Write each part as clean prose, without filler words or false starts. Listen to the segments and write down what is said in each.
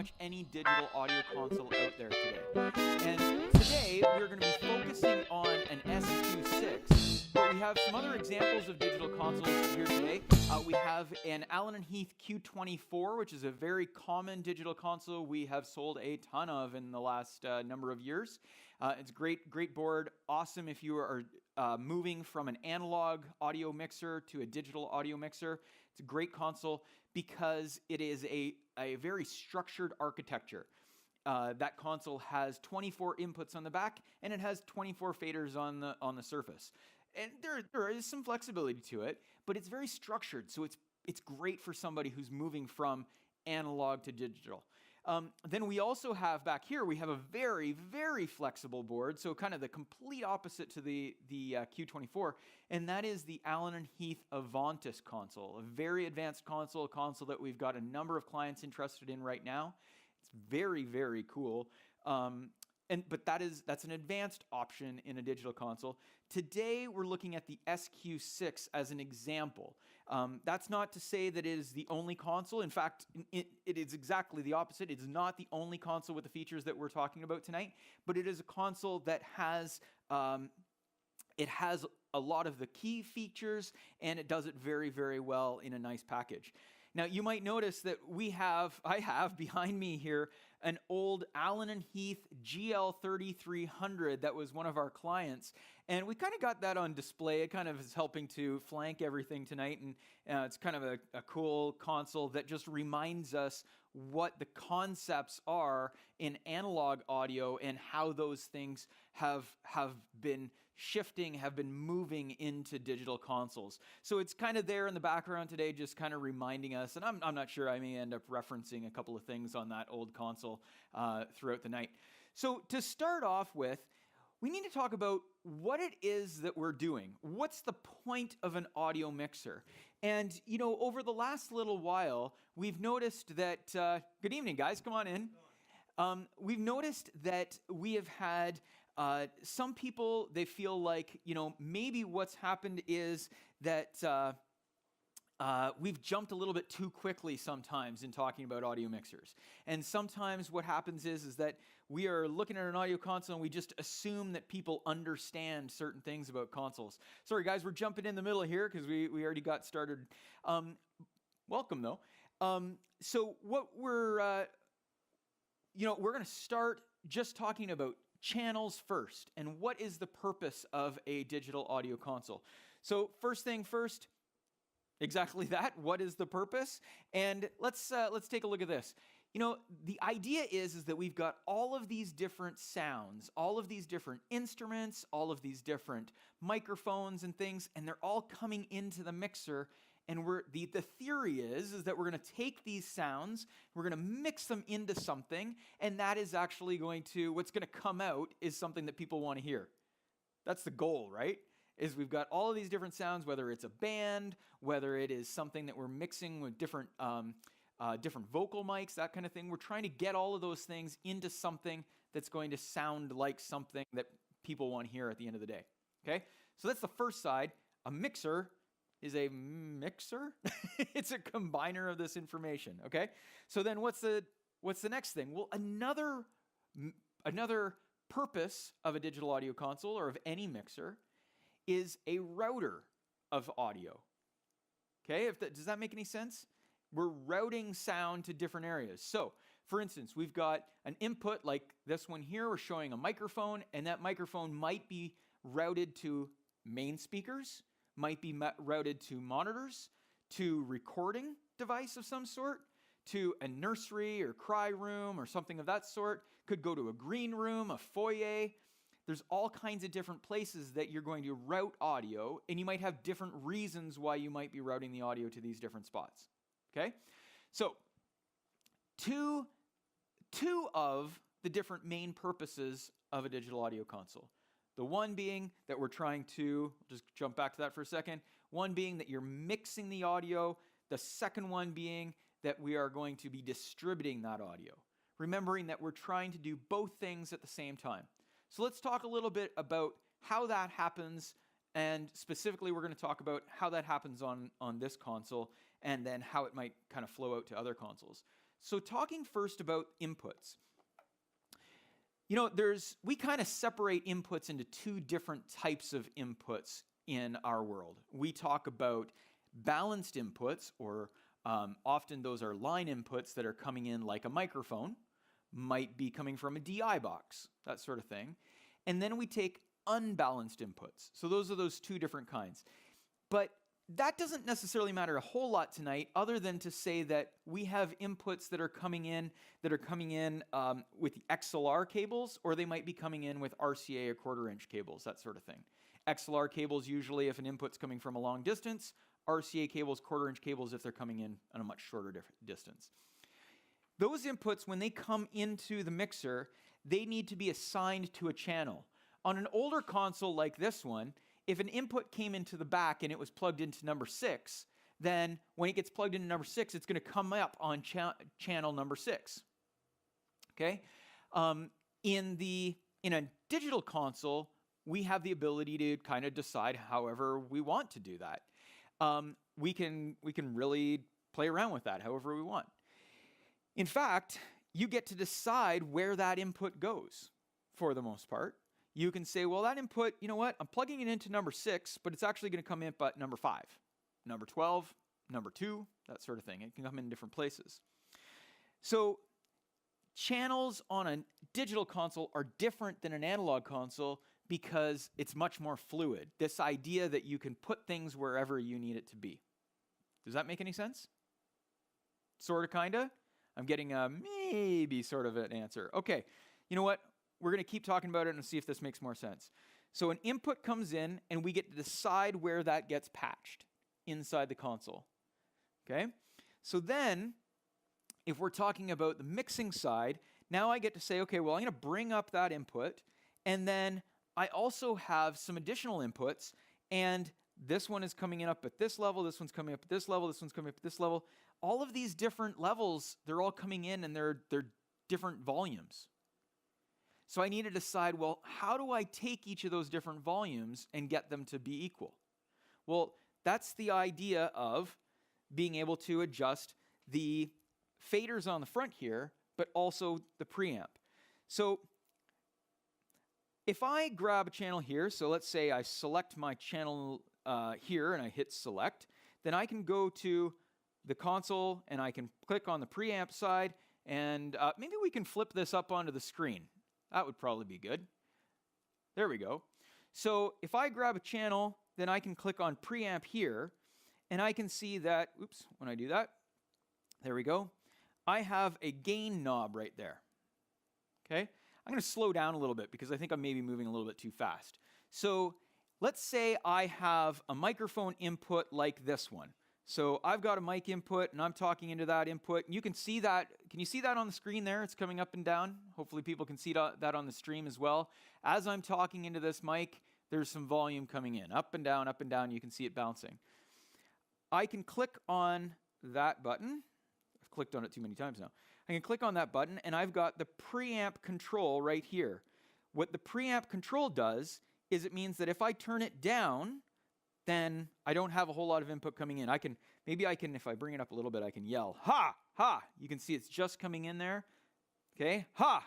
much any digital audio console out there today. And today we're going to be focusing on an SQ6, but we have some other examples of digital consoles here today. We have an Allen & Heath Q24, which is a very common digital console we have sold a ton of in the last number of years. It's great board, awesome if you are moving from an analog audio mixer to a digital audio mixer. It's a great console because it is a very structured architecture. That console has 24 inputs on the back, and it has 24 faders on the surface. And there is some flexibility to it, but it's very structured, so it's great for somebody who's moving from analog to digital. Then we also have back here, we have a very, very flexible board, so kind of the complete opposite to the Q24, and that is the Allen & Heath Avantis console, a very advanced console, a console that we've got a number of clients interested in right now. It's very, very cool. But that's an advanced option in a digital console. Today, we're looking at the SQ6 as an example. That's not to say that it is the only console. In fact, it is exactly the opposite. It's not the only console with the features that we're talking about tonight, but it is a console that has a lot of the key features, and it does it very, very well in a nice package. Now, you might notice that I have behind me here an old Allen & Heath GL3300 that was one of our clients, and we kind of got that on display. It kind of is helping to flank everything tonight, and it's kind of a cool console that just reminds us what the concepts are in analog audio and how those things have been shifting, have been moving into digital consoles. So it's kind of there in the background today, just kind of reminding us, and I'm not sure, I may end up referencing a couple of things on that old console throughout the night. So to start off with, we need to talk about what it is that we're doing. What's the point of an audio mixer? And, you know, over the last little while, we've noticed that, good evening, guys, come on in. We've noticed that we have had some people, they feel like, you know, maybe what's happened is that we've jumped a little bit too quickly sometimes in talking about audio mixers. And sometimes what happens is that we are looking at an audio console and we just assume that people understand certain things about consoles. Sorry guys, we're jumping in the middle here because we already got started. Welcome though. So what we're going to start just talking about channels first and what is the purpose of a digital audio console. So first thing first, exactly that. What is the purpose? And let's take a look at this. You know, the idea is that we've got all of these different sounds, all of these different instruments, all of these different microphones and things, and they're all coming into the mixer. And the theory is that we're going to take these sounds, we're going to mix them into something, and that is actually what's going to come out is something that people want to hear. That's the goal, right? Is we've got all of these different sounds, whether it's a band, whether it is something that we're mixing with different vocal mics, that kind of thing. We're trying to get all of those things into something that's going to sound like something that people want to hear at the end of the day. Okay? So that's the first side. A mixer is a mixer. It's a combiner of this information. Okay? So then what's the next thing? Well, another purpose of a digital audio console or of any mixer is a router of audio. Okay, does that make any sense? We're routing sound to different areas. So, for instance, we've got an input like this one here. We're showing a microphone, and that microphone might be routed to main speakers, might be routed to monitors, to recording device of some sort, to a nursery or cry room or something of that sort. Could go to a green room, a foyer. There's all kinds of different places that you're going to route audio, and you might have different reasons why you might be routing the audio to these different spots. Okay? So, two of the different main purposes of a digital audio console. The one being that we're trying to, just jump back to that for a second, one being that you're mixing the audio, the second one being that we are going to be distributing that audio. Remembering that we're trying to do both things at the same time. So let's talk a little bit about how that happens, and specifically we're going to talk about how that happens on this console and then how it might kind of flow out to other consoles. So talking first about inputs. You know, we kind of separate inputs into two different types of inputs in our world. We talk about balanced inputs, or often those are line inputs that are coming in like a microphone, might be coming from a DI box, that sort of thing. And then we take unbalanced inputs. So those are those two different kinds. But that doesn't necessarily matter a whole lot tonight, other than to say that we have inputs that are coming in with XLR cables, or they might be coming in with RCA or quarter-inch cables, that sort of thing. XLR cables usually if an input's coming from a long distance, RCA cables, quarter-inch cables if they're coming in on a much shorter distance. Those inputs, when they come into the mixer, they need to be assigned to a channel. On an older console like this one, if an input came into the back and it was plugged into number 6, then when it gets plugged into number 6, it's going to come up on channel number 6. Okay? In a digital console, we have the ability to kind of decide however we want to do that. We can really play around with that however we want. In fact, you get to decide where that input goes for the most part. you can say, well, that input, you know what? I'm plugging it into number 6, but it's actually going to come in at number 5, number 12, number 2, that sort of thing. It can come in different places. So channels on a digital console are different than an analog console because it's much more fluid. This idea that you can put things wherever you need it to be. Does that make any sense? Sort of, kind of? I'm getting a maybe sort of an answer. Okay, you know what? We're going to keep talking about it and see if this makes more sense. So an input comes in and we get to decide where that gets patched inside the console. Okay? So then, if we're talking about the mixing side, now I get to say, okay, well, I'm going to bring up that input, and then I also have some additional inputs, and this one is coming in up at this level, this one's coming up at this level, this one's coming up at this level. All of these different levels, they're all coming in, and they're different volumes. So I need to decide, well, how do I take each of those different volumes and get them to be equal? Well, that's the idea of being able to adjust the faders on the front here, but also the preamp. So if I grab a channel here, so let's say I select my channel here and I hit select, then I can go to the console and I can click on the preamp side, and maybe we can flip this up onto the screen. That would probably be good. There we go. So if I grab a channel, then I can click on preamp here, and I can see that, oops, when I do that, there we go, I have a gain knob right there. Okay? I'm going to slow down a little bit because I think I'm maybe moving a little bit too fast. So let's say I have a microphone input like this one. So I've got a mic input and I'm talking into that input. And you can see that. Can you see that on the screen there? It's coming up and down. Hopefully people can see that on the stream as well. As I'm talking into this mic, there's some volume coming in. Up and down, you can see it bouncing. I can click on that button. I've clicked on it too many times now. I can click on that button and I've got the preamp control right here. What the preamp control does is it means that if I turn it down, then I don't have a whole lot of input coming in. Maybe I can, if I bring it up a little bit, I can yell, ha, ha. You can see it's just coming in there. Okay, ha.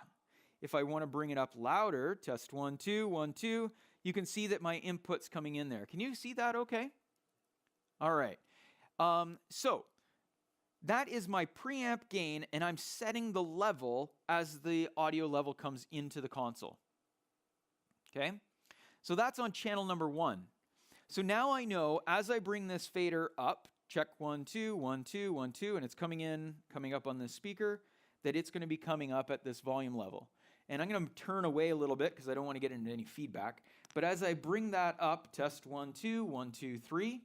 If I want to bring it up louder, test 1, 2, 1, 2, you can see that my input's coming in there. Can you see that okay? All right. So that is my preamp gain, and I'm setting the level as the audio level comes into the console. Okay? So that's on channel number 1. So now I know as I bring this fader up, check 1, 2, 1, 2, 1, 2, and it's coming up on this speaker, that it's going to be coming up at this volume level. And I'm going to turn away a little bit because I don't want to get into any feedback. But as I bring that up, test 1, 2, 1, 2, 3,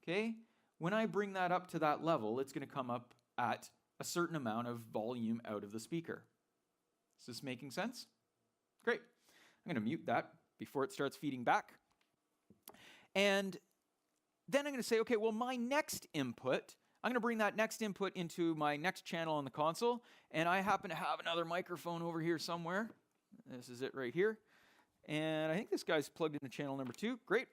okay? When I bring that up to that level, it's going to come up at a certain amount of volume out of the speaker. Is this making sense? Great. I'm going to mute that before it starts feeding back. And then I'm going to say, okay, well, my next input, I'm going to bring that next input into my next channel on the console, and I happen to have another microphone over here somewhere. This is it right here. And I think this guy's plugged into channel number 2. Great.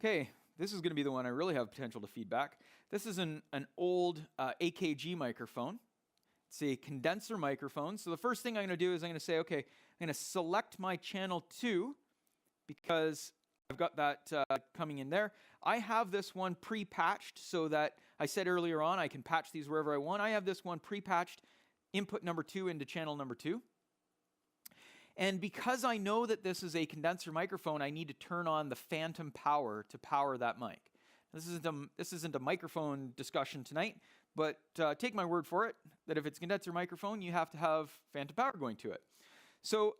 Okay, this is going to be the one I really have potential to feedback. This is an old AKG microphone. It's a condenser microphone. So the first thing I'm going to do is I'm going to say, okay, I'm going to select my channel 2 because I've got that coming in there. I have this one pre-patched so that I said earlier on I can patch these wherever I want. I have this one pre-patched input number 2 into channel number 2. And because I know that this is a condenser microphone, I need to turn on the phantom power to power that mic. This isn't a microphone discussion tonight, but take my word for it that if it's a condenser microphone, you have to have phantom power going to it. So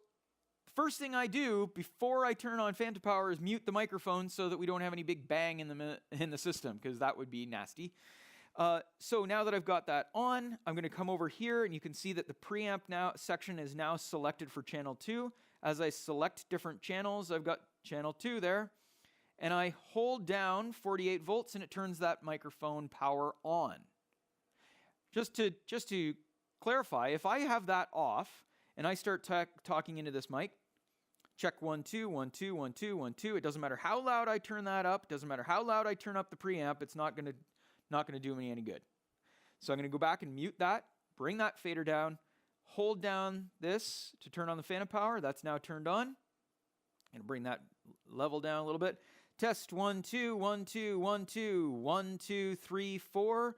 first thing I do before I turn on phantom power is mute the microphone so that we don't have any big bang in the system, because that would be nasty. So now that I've got that on, I'm going to come over here, and you can see that the preamp section is now selected for channel 2. As I select different channels, I've got channel 2 there, and I hold down 48 volts, and it turns that microphone power on. Just to clarify, if I have that off and I start talking into this mic, check 1, 2, 1, 2, 1, 2, 1, 2. It doesn't matter how loud I turn that up. Doesn't matter how loud I turn up the preamp. It's not going to do me any good. So I'm going to go back and mute that, bring that fader down, hold down this to turn on the phantom power. That's now turned on. I'm going to bring that level down a little bit. Test 1, 2, 1, 2, 1, 2, 1, 2, 3, 4,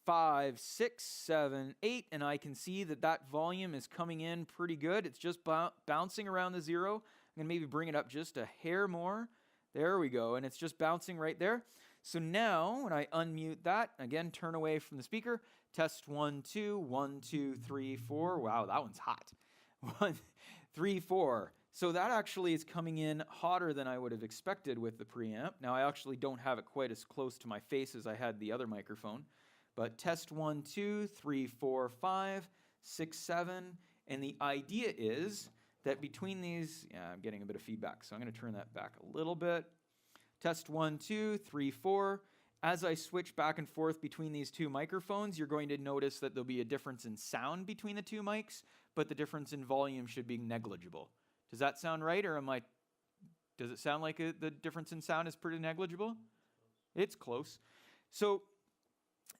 5, 6, 7, 8, and I can see that that volume is coming in pretty good. It's just bouncing around the 0. I'm going to maybe bring it up just a hair more. There we go, and it's just bouncing right there. So now, when I unmute that, again, turn away from the speaker, test 1, 2, 1, 2, 3, 4. Wow, that one's hot. 1, 3, 4. So that actually is coming in hotter than I would have expected with the preamp. Now, I actually don't have it quite as close to my face as I had the other microphone. But test 1, 2, 3, 4, 5, 6, 7. And the idea is that between these, I'm getting a bit of feedback, so I'm going to turn that back a little bit. Test 1, 2, 3, 4. As I switch back and forth between these two microphones, you're going to notice that there'll be a difference in sound between the two mics, but the difference in volume should be negligible. Does that sound right, or does it sound like the difference in sound is pretty negligible? It's close. So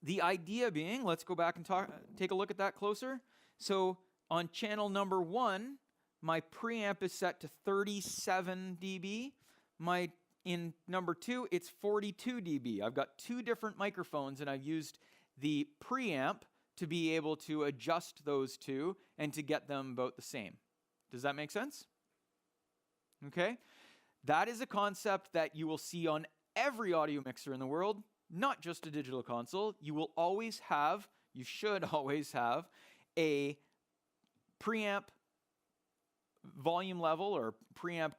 the idea being, let's go back and take a look at that closer. So on channel number 1, my preamp is set to 37 dB. In number 2, it's 42 dB. I've got two different microphones, and I've used the preamp to be able to adjust those two and to get them about the same. Does that make sense? Okay. That is a concept that you will see on every audio mixer in the world, not just a digital console. You should always have a preamp volume level or preamp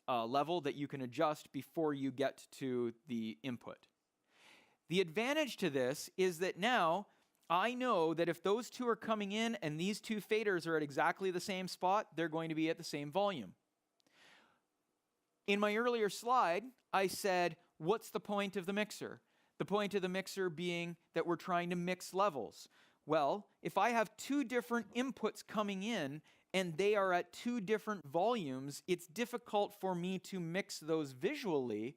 level that you can adjust before you get to the input. The advantage to this is that now I know that if those two are coming in and these two faders are at exactly the same spot, they're going to be at the same volume. In my earlier slide, I said, what's the point of the mixer? The point of the mixer being that we're trying to mix levels. Well, if I have two different inputs coming in and they are at two different volumes, it's difficult for me to mix those visually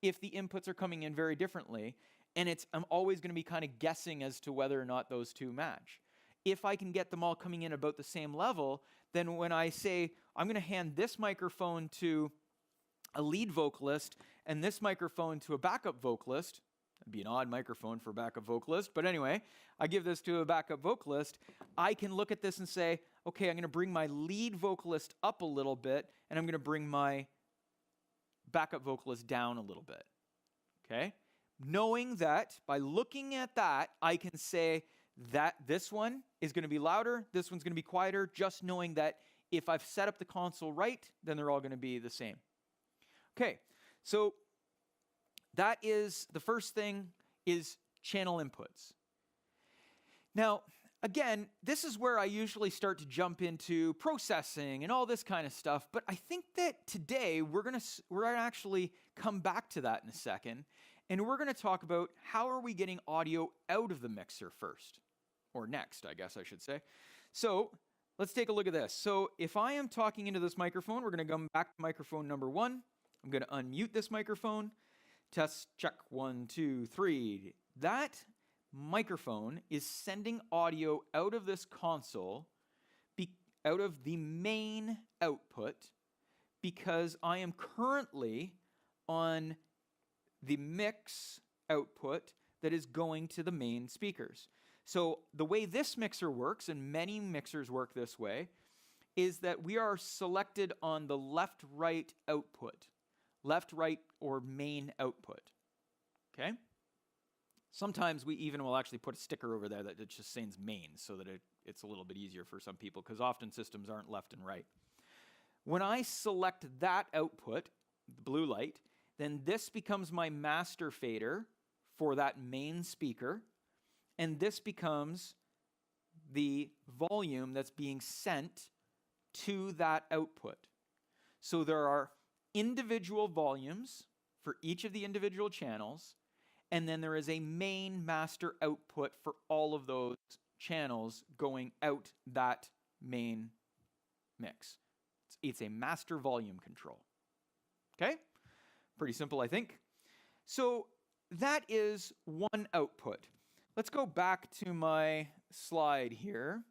if the inputs are coming in very differently. And I'm always going to be kind of guessing as to whether or not those two match. If I can get them all coming in about the same level, then when I say I'm going to hand this microphone to a lead vocalist and this microphone to a backup vocalist, that'd be an odd microphone for a backup vocalist, but anyway, I give this to a backup vocalist, I can look at this and say, okay, I'm going to bring my lead vocalist up a little bit, and I'm going to bring my backup vocalist down a little bit, okay? Knowing that, by looking at that, I can say that this one is going to be louder, this one's going to be quieter, just knowing that if I've set up the console right, then they're all going to be the same. Okay, so that is, the first thing is channel inputs. Now, again, this is where I usually start to jump into processing and all this kind of stuff, but I think that today we're gonna actually come back to that in a second, and we're gonna talk about how are we getting audio out of the mixer first, or next, I guess I should say. So let's take a look at this. So if I am talking into this microphone, we're gonna come back to microphone number 1. I'm gonna unmute this microphone. Test, check, 1, 2, 3. That microphone is sending audio out of this console, out of the main output, because I am currently on the mix output that is going to the main speakers. So the way this mixer works, and many mixers work this way, is that we are selected on the left-right output. Left, right, or main output, okay? Sometimes we even will actually put a sticker over there that it just says main so that it's a little bit easier for some people because often systems aren't left and right. When I select that output, the blue light, then this becomes my master fader for that main speaker, and this becomes the volume that's being sent to that output. So there are individual volumes for each of the individual channels, and then there is a main master output for all of those channels going out that main mix. It's a master volume control. Okay? Pretty simple, I think. So that is one output. Let's go back to my slide here.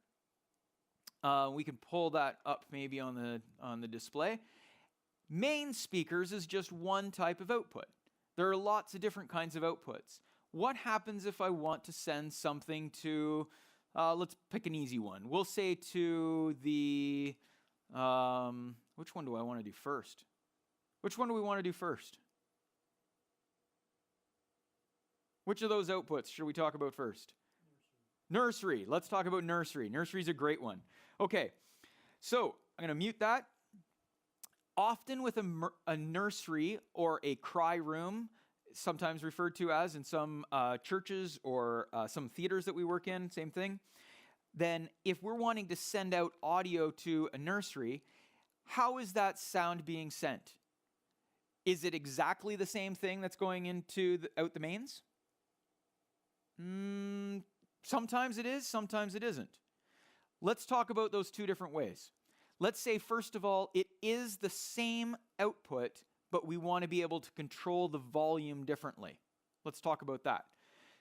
We can pull that up maybe on the display. Main speakers is just one type of output. There are lots of different kinds of outputs. What happens if I want to send something to, let's pick an easy one. We'll say to the, which one do I want to do first? Which one do we want to do first? Which of those outputs should we talk about first? Nursery. Let's talk about nursery. Nursery is a great one. Okay, so I'm going to mute that. Often with a nursery or a cry room, sometimes referred to as in some churches or some theaters that we work in, same thing, then if we're wanting to send out audio to a nursery, how is that sound being sent? Is it exactly the same thing that's going into out the mains? Sometimes it is, sometimes it isn't. Let's talk about those two different ways. Let's say, first of all, it is the same output, but we want to be able to control the volume differently. Let's talk about that.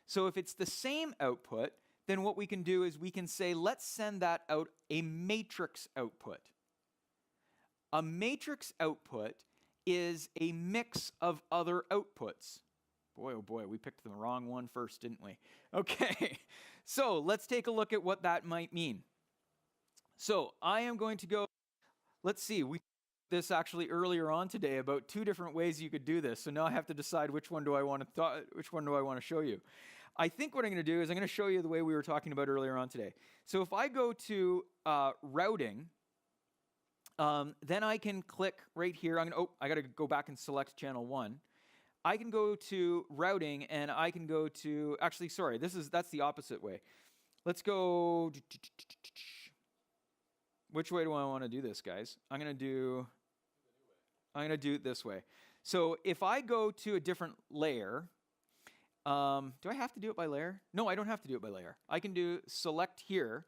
So if it's the same output, then what we can do is we can say, let's send that out a matrix output. A matrix output is a mix of other outputs. Boy, oh boy, we picked the wrong one first, didn't we? Okay, so let's take a look at what that might mean. So I am going to go, let's see, we did this actually earlier on today about two different ways you could do this. So now I have to decide which one do I want to show you. I think what I'm going to do is I'm going to show you the way we were talking about earlier on today. So if I go to routing, then I can click right here. I got to go back and select channel 1. I can go to routing and I can go to, actually, sorry, that's the opposite way. Let's go, which way do I want to do this, guys? I'm going to do it this way. So if I go to a different layer, do I have to do it by layer? No, I don't have to do it by layer. I can do select here.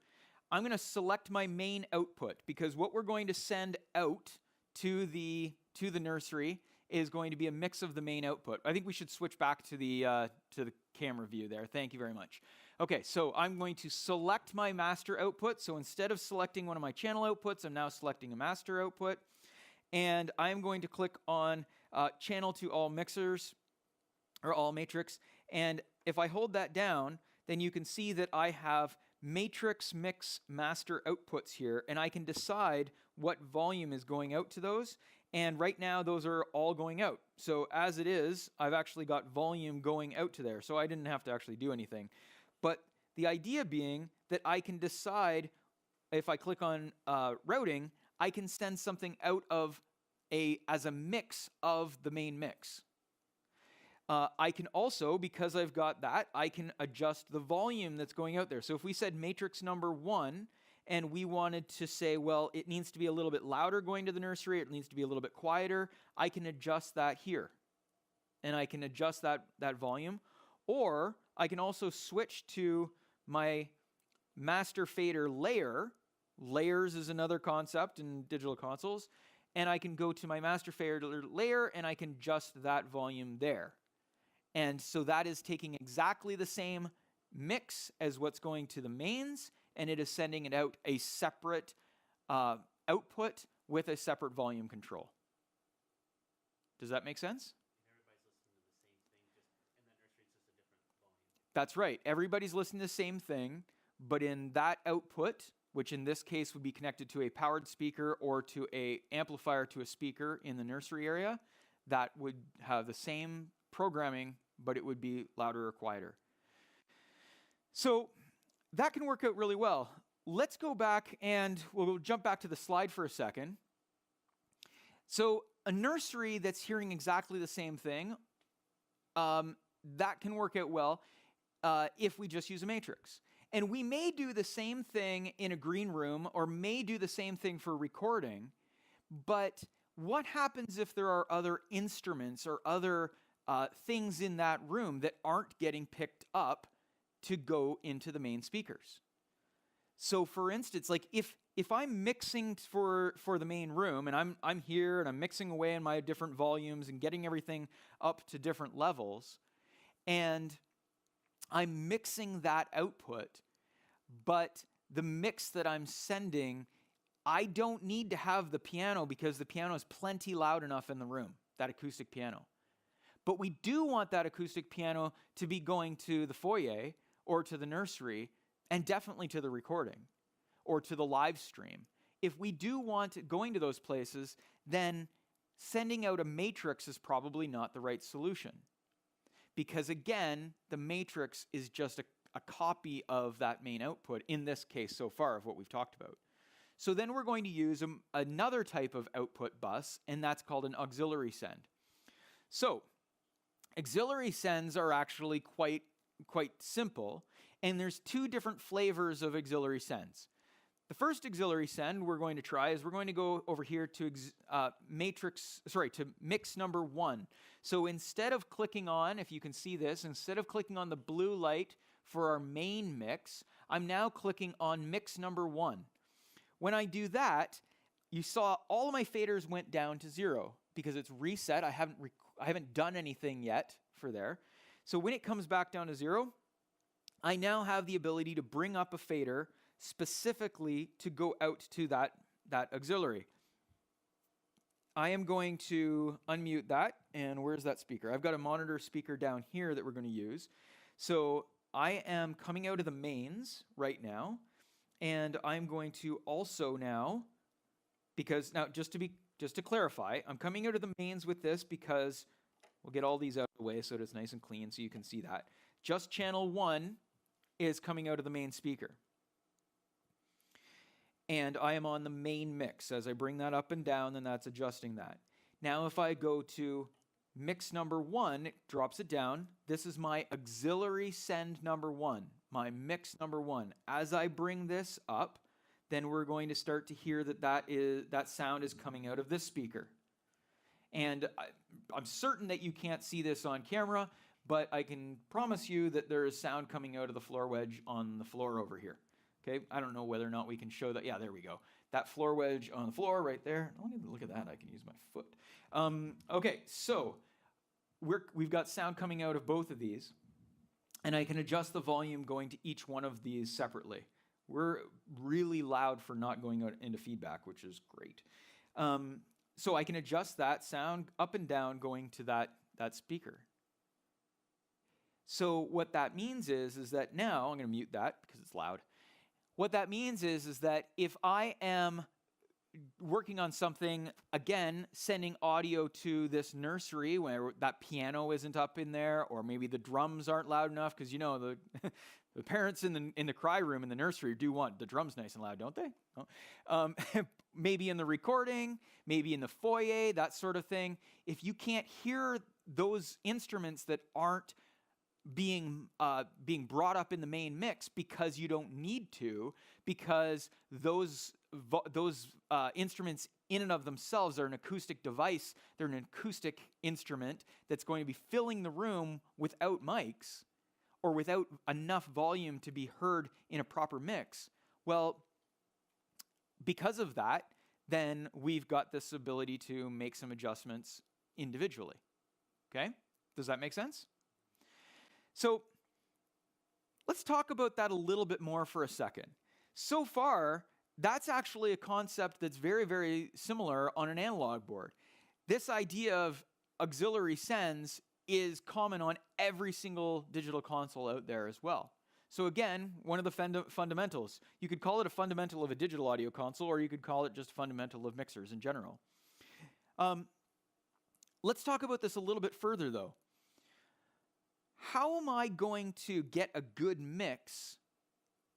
I'm going to select my main output because what we're going to send out to the nursery is going to be a mix of the main output. I think we should switch back to the camera view there. Thank you very much. Okay, so I'm going to select my master output. So instead of selecting one of my channel outputs, I'm now selecting a master output. And I'm going to click on channel to all mixers or all matrix. And if I hold that down, then you can see that I have matrix mix master outputs here, and I can decide what volume is going out to those. And right now, those are all going out. So as it is, I've actually got volume going out to there. So I didn't have to actually do anything. But the idea being that I can decide, if I click on routing, I can send something out of as a mix of the main mix. I can also, because I've got that, I can adjust the volume that's going out there. So if we said matrix number 1, and we wanted to say, well, it needs to be a little bit louder going to the nursery, it needs to be a little bit quieter, I can adjust that here. And I can adjust that volume. Or I can also switch to my master fader layer. Layers is another concept in digital consoles. And I can go to my master fader layer and I can adjust that volume there. And so that is taking exactly the same mix as what's going to the mains, and it is sending it out a separate output with a separate volume control. Does that make sense? That's right. Everybody's listening to the same thing, but in that output, which in this case would be connected to a powered speaker or to an amplifier to a speaker in the nursery area, that would have the same programming, but it would be louder or quieter. So that can work out really well. Let's go back and we'll jump back to the slide for a second. So a nursery that's hearing exactly the same thing, that can work out well if we just use a matrix. And we may do the same thing in a green room or may do the same thing for recording, but what happens if there are other instruments or other things in that room that aren't getting picked up to go into the main speakers? So for instance, like if I'm mixing for the main room and I'm here and I'm mixing away in my different volumes and getting everything up to different levels, and I'm mixing that output, but the mix that I'm sending, I don't need to have the piano because the piano is plenty loud enough in the room, that acoustic piano. But we do want that acoustic piano to be going to the foyer or to the nursery and definitely to the recording or to the live stream. If we do want it going to those places, then sending out a matrix is probably not the right solution. Because again, the matrix is just a copy of that main output, in this case so far of what we've talked about. So then we're going to use another type of output bus, and that's called an auxiliary send. So auxiliary sends are actually quite simple, and there's two different flavors of auxiliary sends. The first auxiliary send we're going to try is we're going to go over here to mix number 1. So instead of clicking on, if you can see this, instead of clicking on the blue light for our main mix, I'm now clicking on mix number 1. When I do that, you saw all of my faders went down to 0 because it's reset. I haven't done anything yet for there. So when it comes back down to 0, I now have the ability to bring up a fader specifically to go out to that auxiliary. I am going to unmute that, and where's that speaker? I've got a monitor speaker down here that we're going to use. So I am coming out of the mains right now, and I'm going to also now, because now just to clarify, I'm coming out of the mains with this because we'll get all these out of the way so that it's nice and clean so you can see that. Just channel 1 is coming out of the main speaker. And I am on the main mix. As I bring that up and down, then that's adjusting that. Now if I go to mix number 1, it drops it down. This is my auxiliary send number 1, my mix number 1. As I bring this up, then we're going to start to hear that sound is coming out of this speaker. And I'm certain that you can't see this on camera, but I can promise you that there is sound coming out of the floor wedge on the floor over here. Okay, I don't know whether or not we can show that. Yeah, there we go. That floor wedge on the floor right there. Oh, look at that. I can use my foot. Okay, so we've got sound coming out of both of these, and I can adjust the volume going to each one of these separately. We're really loud for not going out into feedback, which is great. So I can adjust that sound up and down going to that speaker. So what that means is that now, I'm going to mute that because it's loud. What that means is that if I am working on something, again, sending audio to this nursery where that piano isn't up in there, or maybe the drums aren't loud enough, because you know the parents in the cry room in the nursery do want the drums nice and loud, don't they? Oh. Maybe in the recording, maybe in the foyer, that sort of thing. If you can't hear those instruments that aren't being brought up in the main mix because you don't need to, because those instruments in and of themselves are an acoustic device, they're an acoustic instrument that's going to be filling the room without mics or without enough volume to be heard in a proper mix. Well, because of that, then we've got this ability to make some adjustments individually. Okay? Does that make sense? So let's talk about that a little bit more for a second. So far, that's actually a concept that's very, very similar on an analog board. This idea of auxiliary sends is common on every single digital console out there as well. So again, one of the fundamentals. You could call it a fundamental of a digital audio console, or you could call it just a fundamental of mixers in general. Let's talk about this a little bit further, though. How am I going to get a good mix?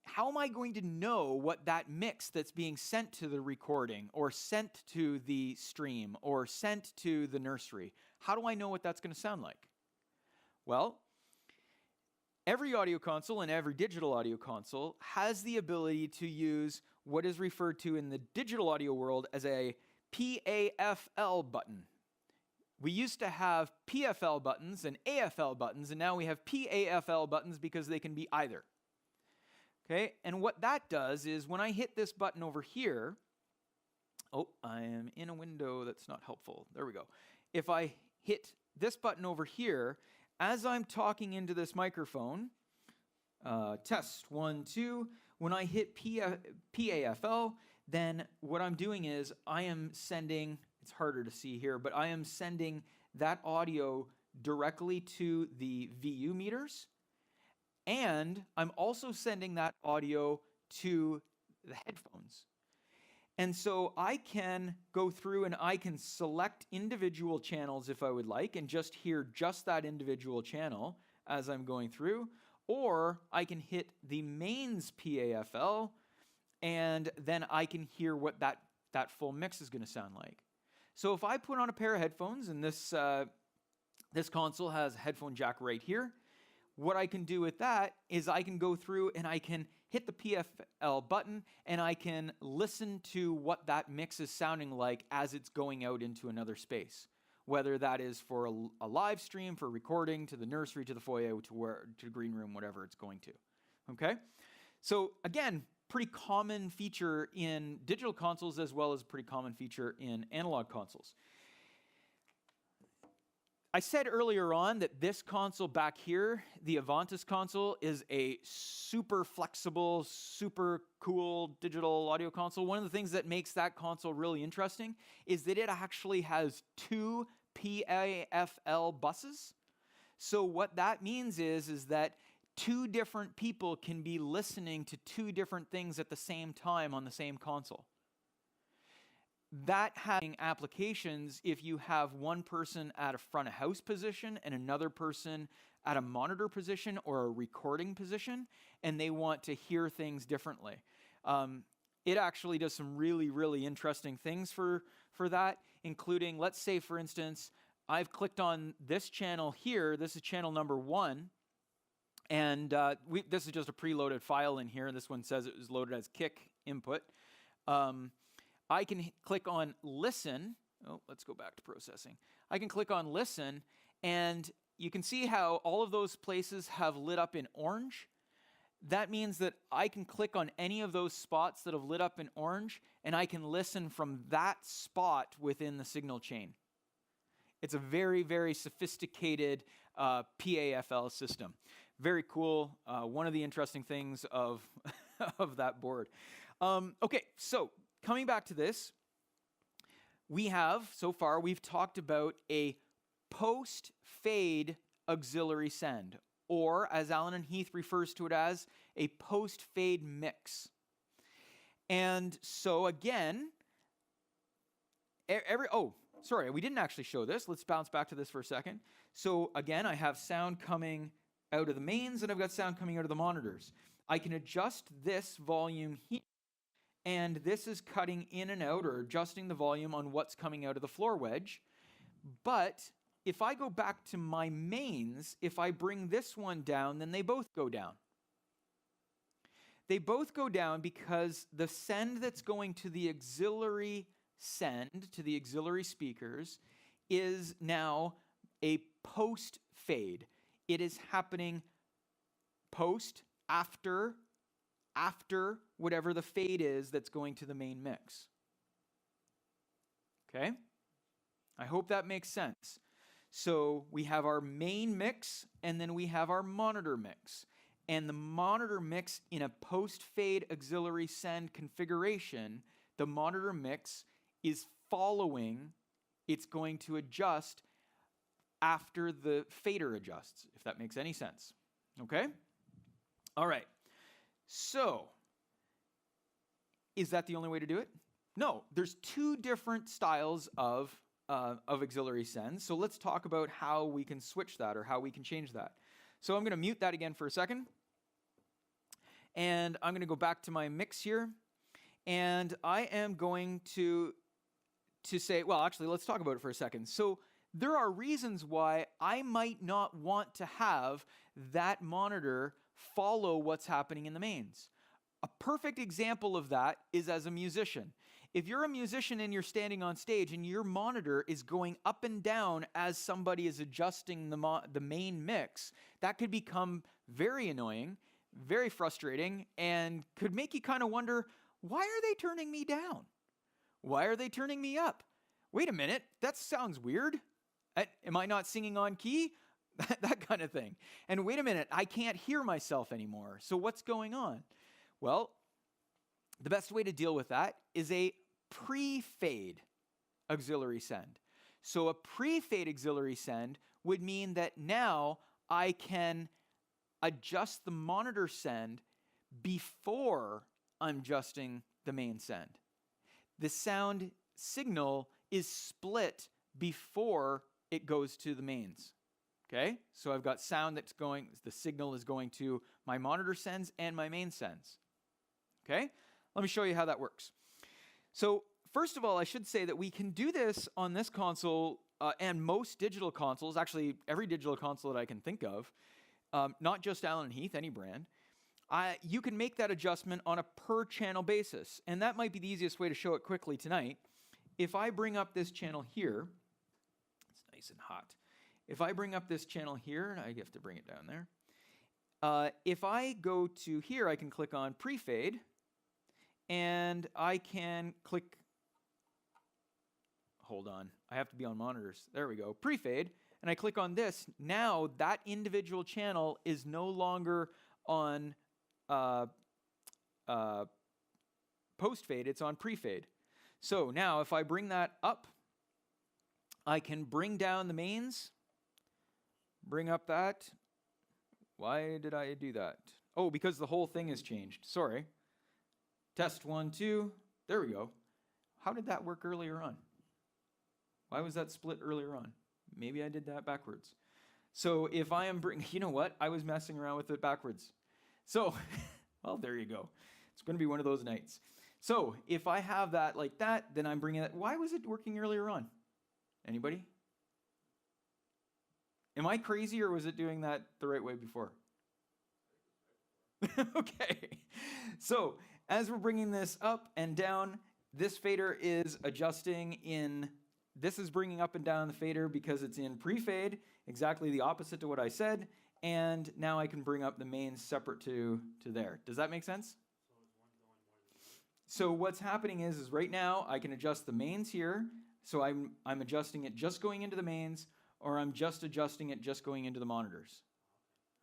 How am I going to know what that mix that's being sent to the recording or sent to the stream or sent to the nursery, how do I know what that's going to sound like? Well, every audio console and every digital audio console has the ability to use what is referred to in the digital audio world as a PAFL button. We used to have PFL buttons and AFL buttons, and now we have PAFL buttons because they can be either. Okay, and what that does is when I hit this button over here, oh, I am in a window that's not helpful. There we go. If I hit this button over here, as I'm talking into this microphone, test 1, 2, When I hit PAFL, then what I'm doing is I am sending, it's harder to see here, but I am sending that audio directly to the VU meters, and I'm also sending that audio to the headphones. And so I can go through and I can select individual channels if I would like and just hear just that individual channel as I'm going through, or I can hit the mains PAFL and then I can hear what that full mix is going to sound like. So if I put on a pair of headphones, and this console has a headphone jack right here, what I can do with that is I can go through and I can hit the PFL button and I can listen to what that mix is sounding like as it's going out into another space, whether that is for a live stream, for recording, to the nursery, to the foyer, to the green room, whatever it's going to. Okay? So again, pretty common feature in digital consoles as well as a pretty common feature in analog consoles. I said earlier on that this console back here, the Avantis console, is a super flexible, super cool digital audio console. One of the things that makes that console really interesting is that it actually has 2 PAFL buses. So what that means is that 2 different people can be listening to 2 different things at the same time on the same console. That having applications if you have one person at a front of house position and another person at a monitor position or a recording position, and they want to hear things differently. It actually does some really, really interesting things for that, including, let's say, for instance, I've clicked on this channel here. This is channel number 1. And this is just a preloaded file in here. This one says it was loaded as kick input. I can click on listen. Oh, let's go back to processing. I can click on listen, and you can see how all of those places have lit up in orange. That means that I can click on any of those spots that have lit up in orange, and I can listen from that spot within the signal chain. It's a very, very sophisticated PAFL system. Very cool. One of the interesting things of, of that board. Okay, so coming back to this, so far we've talked about a post-fade auxiliary send, or as Alan and Heath refers to it as, a post-fade mix. And so again, sorry, we didn't actually show this. Let's bounce back to this for a second. So again, I have sound coming out of the mains, and I've got sound coming out of the monitors. I can adjust this volume here, and this is cutting in and out or adjusting the volume on what's coming out of the floor wedge. But if I go back to my mains, if I bring this one down, then they both go down. They both go down because the send that's going to the auxiliary send, to the auxiliary speakers, is now a post fade. It is happening post, after whatever the fade is that's going to the main mix. Okay? I hope that makes sense. So we have our main mix, and then we have our monitor mix. And the monitor mix in a post-fade auxiliary send configuration, the monitor mix is following, it's going to adjust after the fader adjusts, if that makes any sense. Okay? All right. So, is that the only way to do it? No, there's 2 different styles of auxiliary sends. So let's talk about how we can switch that or how we can change that. So I'm going to mute that again for a second. And I'm going to go back to my mix here. And I am going to say, well, actually, let's talk about it for a second. So there are reasons why I might not want to have that monitor follow what's happening in the mains. A perfect example of that is as a musician. If you're a musician and you're standing on stage and your monitor is going up and down as somebody is adjusting the main mix, that could become very annoying, very frustrating, and could make you kind of wonder, why are they turning me down? Why are they turning me up? Wait a minute, that sounds weird. Am I not singing on key? That kind of thing. And wait a minute, I can't hear myself anymore. So what's going on? Well, the best way to deal with that is a pre-fade auxiliary send. So a pre-fade auxiliary send would mean that now I can adjust the monitor send before I'm adjusting the main send. The sound signal is split before it goes to the mains. Okay, so I've got sound that's going, the signal is going to my monitor sends and my main sends. Okay, let me show you how that works. So first of all, I should say that we can do this on this console and most digital consoles, actually every digital console that I can think of, not just Allen & Heath, any brand. You can make that adjustment on a per channel basis, and that might be the easiest way to show it quickly tonight. If I bring up this channel here, it's nice and hot. If I bring up this channel here, and I have to bring it down there. If I go to here, I can click on pre-fade, and I can click, hold on, I have to be on monitors. There we go, pre-fade, and I click on this. Now that individual channel is no longer on post-fade, it's on pre-fade. So now if I bring that up, I can bring down the mains, bring up that. Why did I do that? Oh, because the whole thing has changed. Sorry. Test 1, 2. There we go. How did that work earlier on? Why was that split earlier on? Maybe I did that backwards. So if I am bringing, you know what? I was messing around with it backwards. So, well, there you go. It's going to be one of those nights. So if I have that like that, then I'm bringing that. Why was it working earlier on? Anybody? Am I crazy, or was it doing that the right way before? Okay. So as we're bringing this up and down, this fader is adjusting in, this is bringing up and down the fader because it's in pre-fade, exactly the opposite to what I said. And now I can bring up the mains separate to there. Does that make sense? So what's happening is right now I can adjust the mains here. So I'm adjusting it just going into the mains, or I'm just adjusting it just going into the monitors.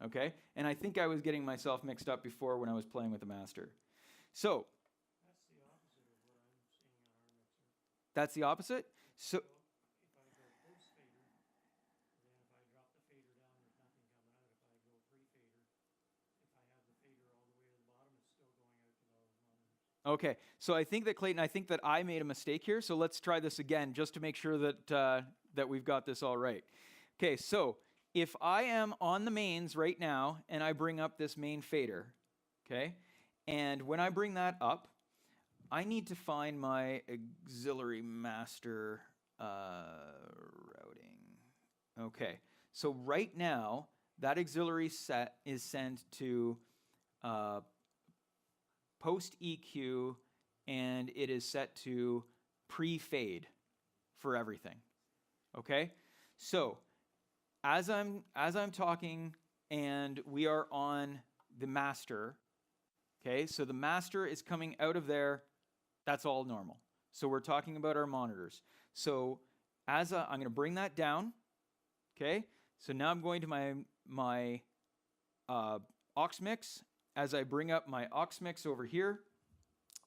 Okay? And I think I was getting myself mixed up before when I was playing with the master. So that's the opposite? So If I go post fader, then if I drop the fader down, there's nothing coming out. If I go pre-fader, if I have the fader all the way to the bottom, it's still going out to those monitors. okay, so I think that Clayton, I think that I made a mistake here. So let's try this again just to make sure that that we've got this all right. Okay, so if I am on the mains right now and I bring up this main fader, okay, and when I bring that up, I need to find my auxiliary master routing. Okay, so right now that auxiliary set is sent to post EQ, and it is set to pre-fade for everything. Okay, so as I'm talking and we are on the master, okay, so the master is coming out of there, that's all normal. So we're talking about our monitors. So I'm going to bring that down, okay, so now I'm going to my aux mix. As I bring up my aux mix over here,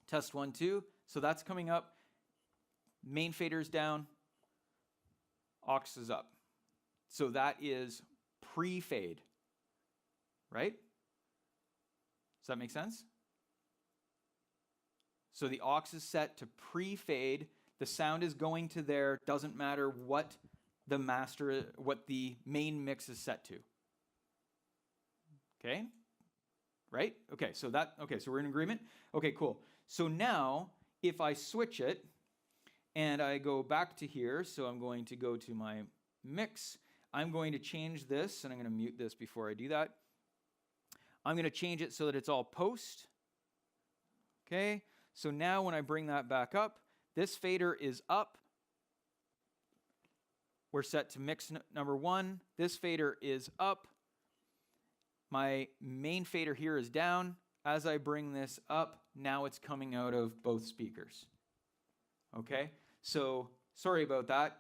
test 1, 2, so that's coming up, main fader's down, aux is up. So that is pre-fade, right? Does that make sense? So the aux is set to pre-fade. The sound is going to there. Doesn't matter what the main mix is set to. Okay? Right? Okay, so we're in agreement? Okay, cool. So now, if I switch it, and I go back to here, so I'm going to go to my mix, I'm going to change this, and I'm going to mute this before I do that. I'm going to change it so that it's all post. Okay, so now when I bring that back up, this fader is up. We're set to mix number 1. This fader is up. My main fader here is down. As I bring this up, now it's coming out of both speakers. Okay, so sorry about that.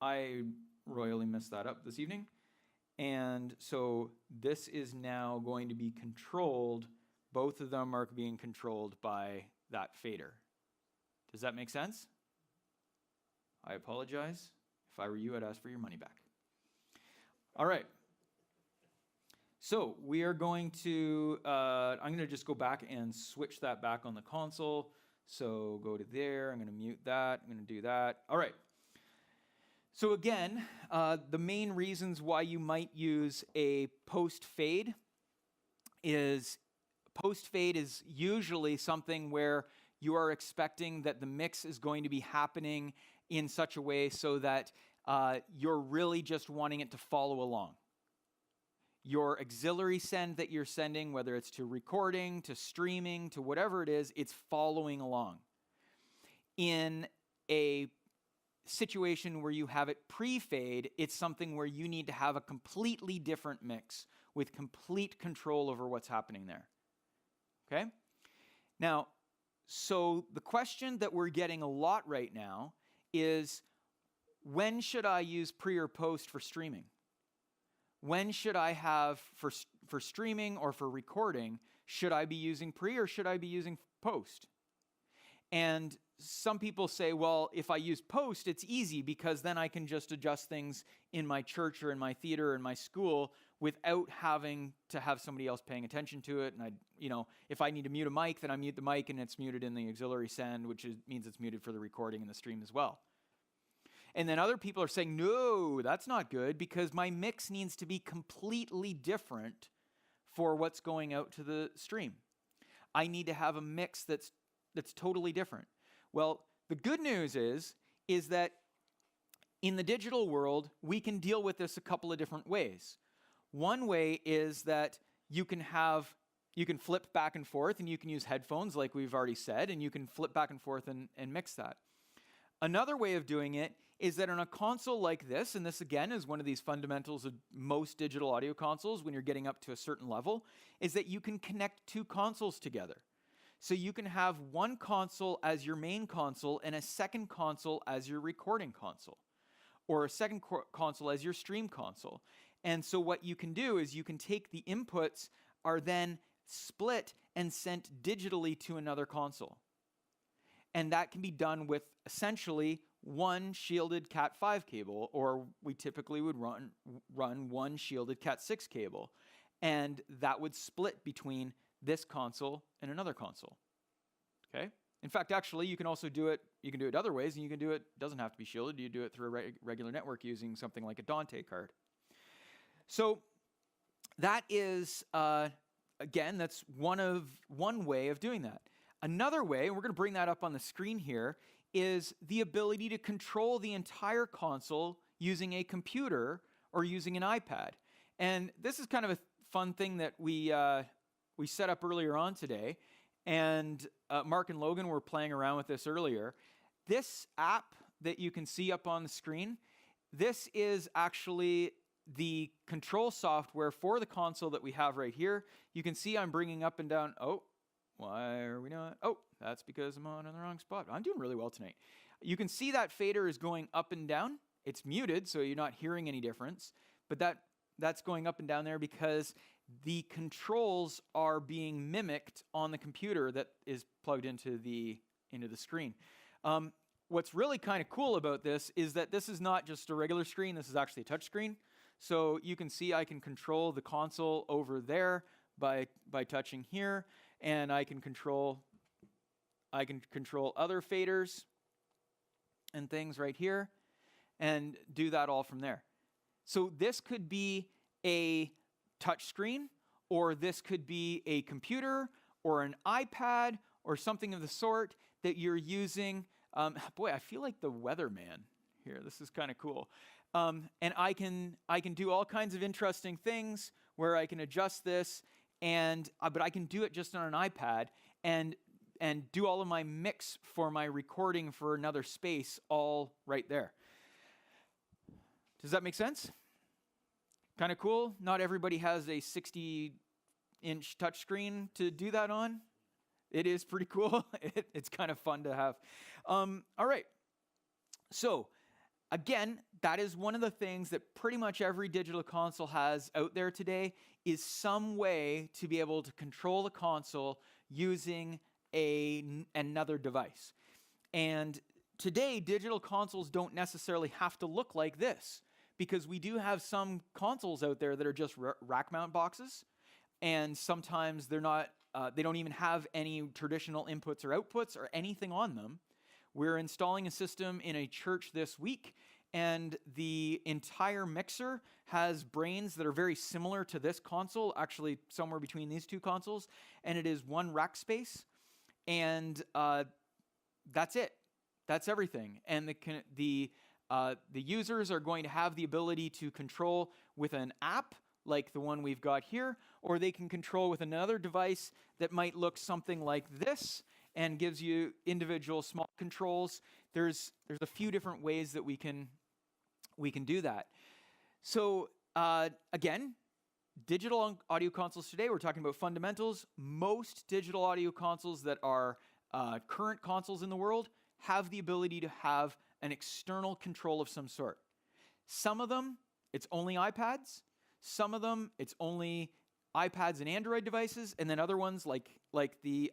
I royally messed that up this evening. And so this is now going to be controlled both of them are being controlled by that fader. Does that make sense? I apologize. If I were you, I'd ask for your money back. All right. So we are going to, I'm going to just go back and switch that back on the console. So go to there. I'm going to mute that. I'm going to do that. All right. So again, the main reasons why you might use a post fade is usually something where you are expecting that the mix is going to be happening in such a way so that you're really just wanting it to follow along. Your auxiliary send that you're sending, whether it's to recording, to streaming, to whatever it is, it's following along. In a situation where you have it pre-fade, it's something where you need to have a completely different mix with complete control over what's happening there. Okay? Now, so the question that we're getting a lot right now is, when should I use pre or post for streaming? When should I have, for streaming or for recording, should I be using pre or should I be using post? And some people say, well, if I use post, it's easy because then I can just adjust things in my church or in my theater or in my school without having to have somebody else paying attention to it. And if I need to mute a mic, then I mute the mic and it's muted in the auxiliary send, which means it's muted for the recording and the stream as well. And then other people are saying, no, that's not good because my mix needs to be completely different for what's going out to the stream. I need to have a mix that's totally different. Well, the good news is that in the digital world, we can deal with this a couple of different ways. One way is that you can flip back and forth and you can use headphones like we've already said, and you can flip back and forth and mix that. Another way of doing it is that on a console like this, and this again is one of these fundamentals of most digital audio consoles when you're getting up to a certain level, is that you can connect two consoles together. So you can have one console as your main console and a second console as your recording console, or a second console as your stream console. And so what you can do is you can take the inputs are then split and sent digitally to another console. And that can be done with essentially one shielded Cat5 cable, or we typically would run one shielded Cat6 cable. And that would split between this console and another console. Okay? In fact, actually, you can also do it, you can do it other ways, and you can do it, doesn't have to be shielded, you do it through a regular network using something like a Dante card. So that is, again, that's one way of doing that. Another way, and we're going to bring that up on the screen here, is the ability to control the entire console using a computer or using an iPad. And this is kind of a fun thing that we set up earlier on today, and Mark and Logan were playing around with this earlier. This app that you can see up on the screen, this is actually the control software for the console that we have right here. You can see I'm bringing up and down. Oh, why are we not? Oh, that's because I'm on the wrong spot. I'm doing really well tonight. You can see that fader is going up and down. It's muted, so you're not hearing any difference. But that's going up and down there because the controls are being mimicked on the computer that is plugged into the screen. What's really kind of cool about this is that this is not just a regular screen. This is actually a touch screen. So you can see I can control the console over there by touching here, and I can control other faders and things right here and do that all from there. So this could be a touch screen, or this could be a computer or an iPad or something of the sort that you're using. Boy, I feel like the weatherman here. This is kind of cool. And I can do all kinds of interesting things where I can adjust this, but I can do it just on an iPad and do all of my mix for my recording for another space all right there. Does that make sense? Kind of cool. Not everybody has a 60-inch touchscreen to do that on. It is pretty cool. It's kind of fun to have. All right. So again, that is one of the things that pretty much every digital console has out there today, is some way to be able to control the console using another device. And today, digital consoles don't necessarily have to look like this, because we do have some consoles out there that are just rack mount boxes, and sometimes they're not, they don't even have any traditional inputs or outputs or anything on them. We're installing a system in a church this week, and the entire mixer has brains that are very similar to this console, actually somewhere between these two consoles, and it is one rack space, and that's it. That's everything. And the users are going to have the ability to control with an app like the one we've got here, or they can control with another device that might look something like this and gives you individual small controls. There's a few different ways that we can do that. So again, digital audio consoles today, we're talking about fundamentals. Most digital audio consoles that are current consoles in the world have the ability to have an external control of some sort. Some of them, it's only iPads. Some of them, it's only iPads and Android devices, and then other ones like the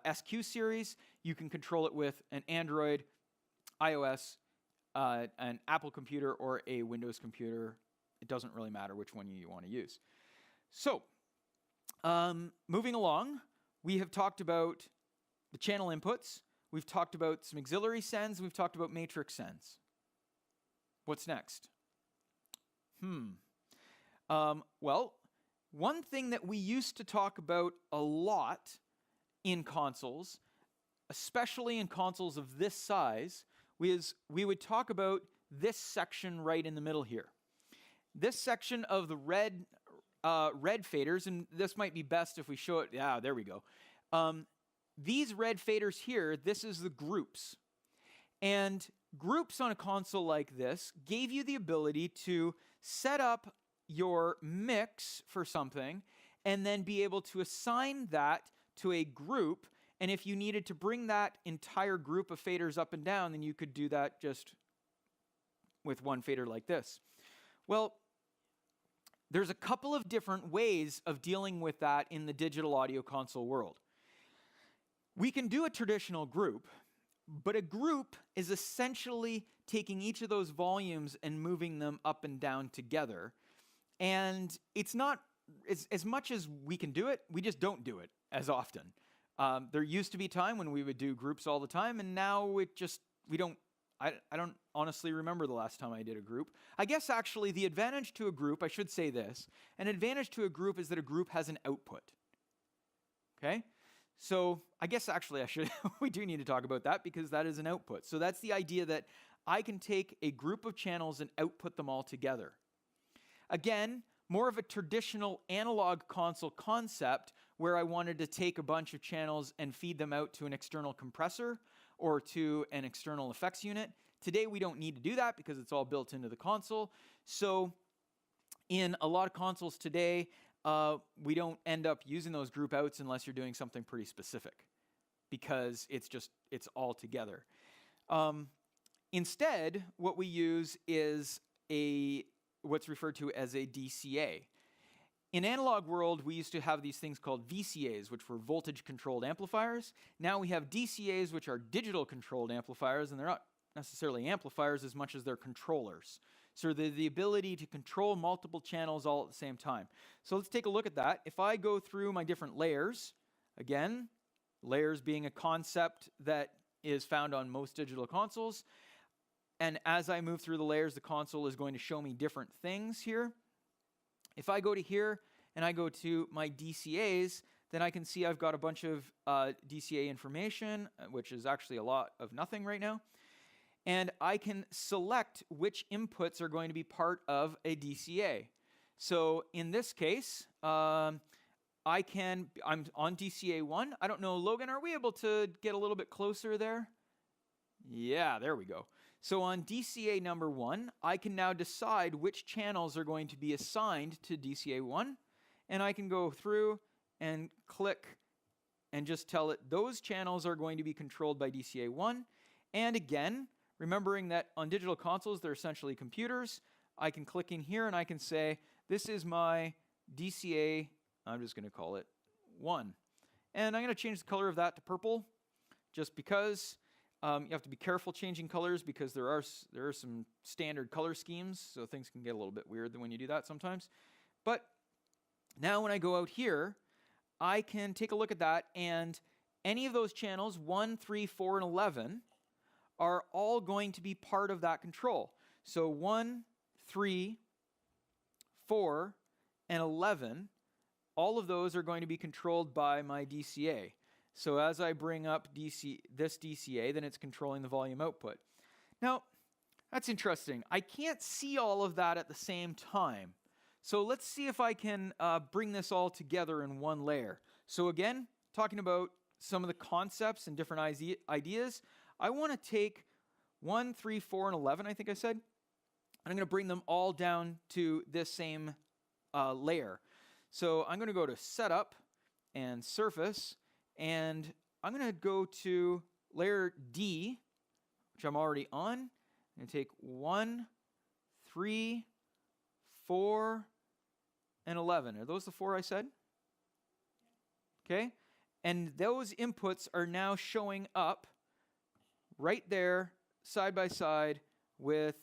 SQ series, you can control it with an Android, iOS, an Apple computer, or a Windows computer. It doesn't really matter which one you want to use. So, moving along, we have talked about the channel inputs. We've talked about some auxiliary sends. We've talked about matrix sends. What's next? Well, one thing that we used to talk about a lot in consoles, especially in consoles of this size, was we would talk about this section right in the middle here. This section of the red faders, and this might be best if we show it. Yeah, there we go. These red faders here, this is the groups. And groups on a console like this gave you the ability to set up your mix for something and then be able to assign that to a group. And if you needed to bring that entire group of faders up and down, then you could do that just with one fader like this. Well, there's a couple of different ways of dealing with that in the digital audio console world. We can do a traditional group, but a group is essentially taking each of those volumes and moving them up and down together. And it's not, as much as we can do it, we just don't do it as often. There used to be a time when we would do groups all the time, and now I don't honestly remember the last time I did a group. I guess actually the advantage to a group, I should say this, an advantage to a group is that a group has an output. Okay? So I guess actually we do need to talk about that because that is an output. So that's the idea that I can take a group of channels and output them all together. Again, more of a traditional analog console concept where I wanted to take a bunch of channels and feed them out to an external compressor or to an external effects unit. Today we don't need to do that because it's all built into the console. So in a lot of consoles today, we don't end up using those group outs unless you're doing something pretty specific because it's all together. Instead, what we use is what's referred to as a DCA. In analog world, we used to have these things called VCAs, which were voltage-controlled amplifiers. Now we have DCAs, which are digital-controlled amplifiers, and they're not necessarily amplifiers as much as they're controllers. So they're the ability to control multiple channels all at the same time. So let's take a look at that. If I go through my different layers, again, layers being a concept that is found on most digital consoles, and as I move through the layers, the console is going to show me different things here. If I go to here and I go to my DCAs, then I can see I've got a bunch of DCA information, which is actually a lot of nothing right now. And I can select which inputs are going to be part of a DCA. So in this case, I'm on DCA 1. I don't know, Logan, are we able to get a little bit closer there? Yeah, there we go. So on DCA number 1, I can now decide which channels are going to be assigned to DCA 1. And I can go through and click and just tell it those channels are going to be controlled by DCA 1. And again, remembering that on digital consoles, they're essentially computers, I can click in here and I can say, this is my DCA, I'm just going to call it 1. And I'm going to change the color of that to purple, just because you have to be careful changing colors because there are some standard color schemes, so things can get a little bit weird when you do that sometimes. But now when I go out here, I can take a look at that, and any of those channels, 1, 3, 4, and 11, are all going to be part of that control. So 1, 3, 4, and 11, all of those are going to be controlled by my DCA. So as I bring up this DCA, then it's controlling the volume output. Now, that's interesting. I can't see all of that at the same time. So let's see if I can bring this all together in one layer. So again, talking about some of the concepts and different ideas, I want to take 1, 3, 4, and 11, I think I said. And I'm going to bring them all down to this same layer. So I'm going to go to Setup and Surface, and I'm going to go to layer D, which I'm already on. I'm going to take 1, 3, 4, and 11. Are those the 4 I said? Okay. And those inputs are now showing up right there, side by side with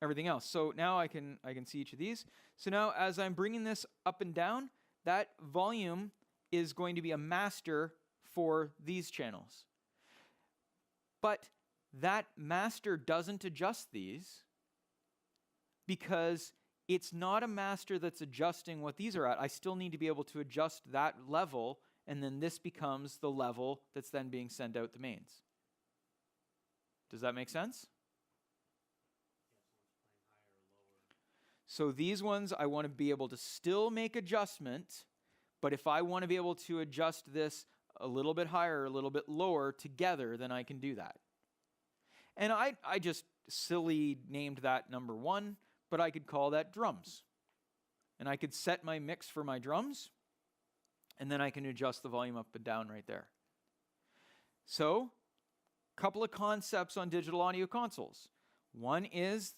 everything else. So now I can see each of these. So now as I'm bringing this up and down, that volume is going to be a master for these channels. But that master doesn't adjust these because it's not a master that's adjusting what these are at. I still need to be able to adjust that level, and then this becomes the level that's then being sent out the mains. Does that make sense? So these ones, I want to be able to still make adjustment, but if I want to be able to adjust this a little bit higher, a little bit lower together, then I can do that. And I just silly named that number 1, but I could call that drums. And I could set my mix for my drums, and then I can adjust the volume up and down right there. So, a couple of concepts on digital audio consoles. One is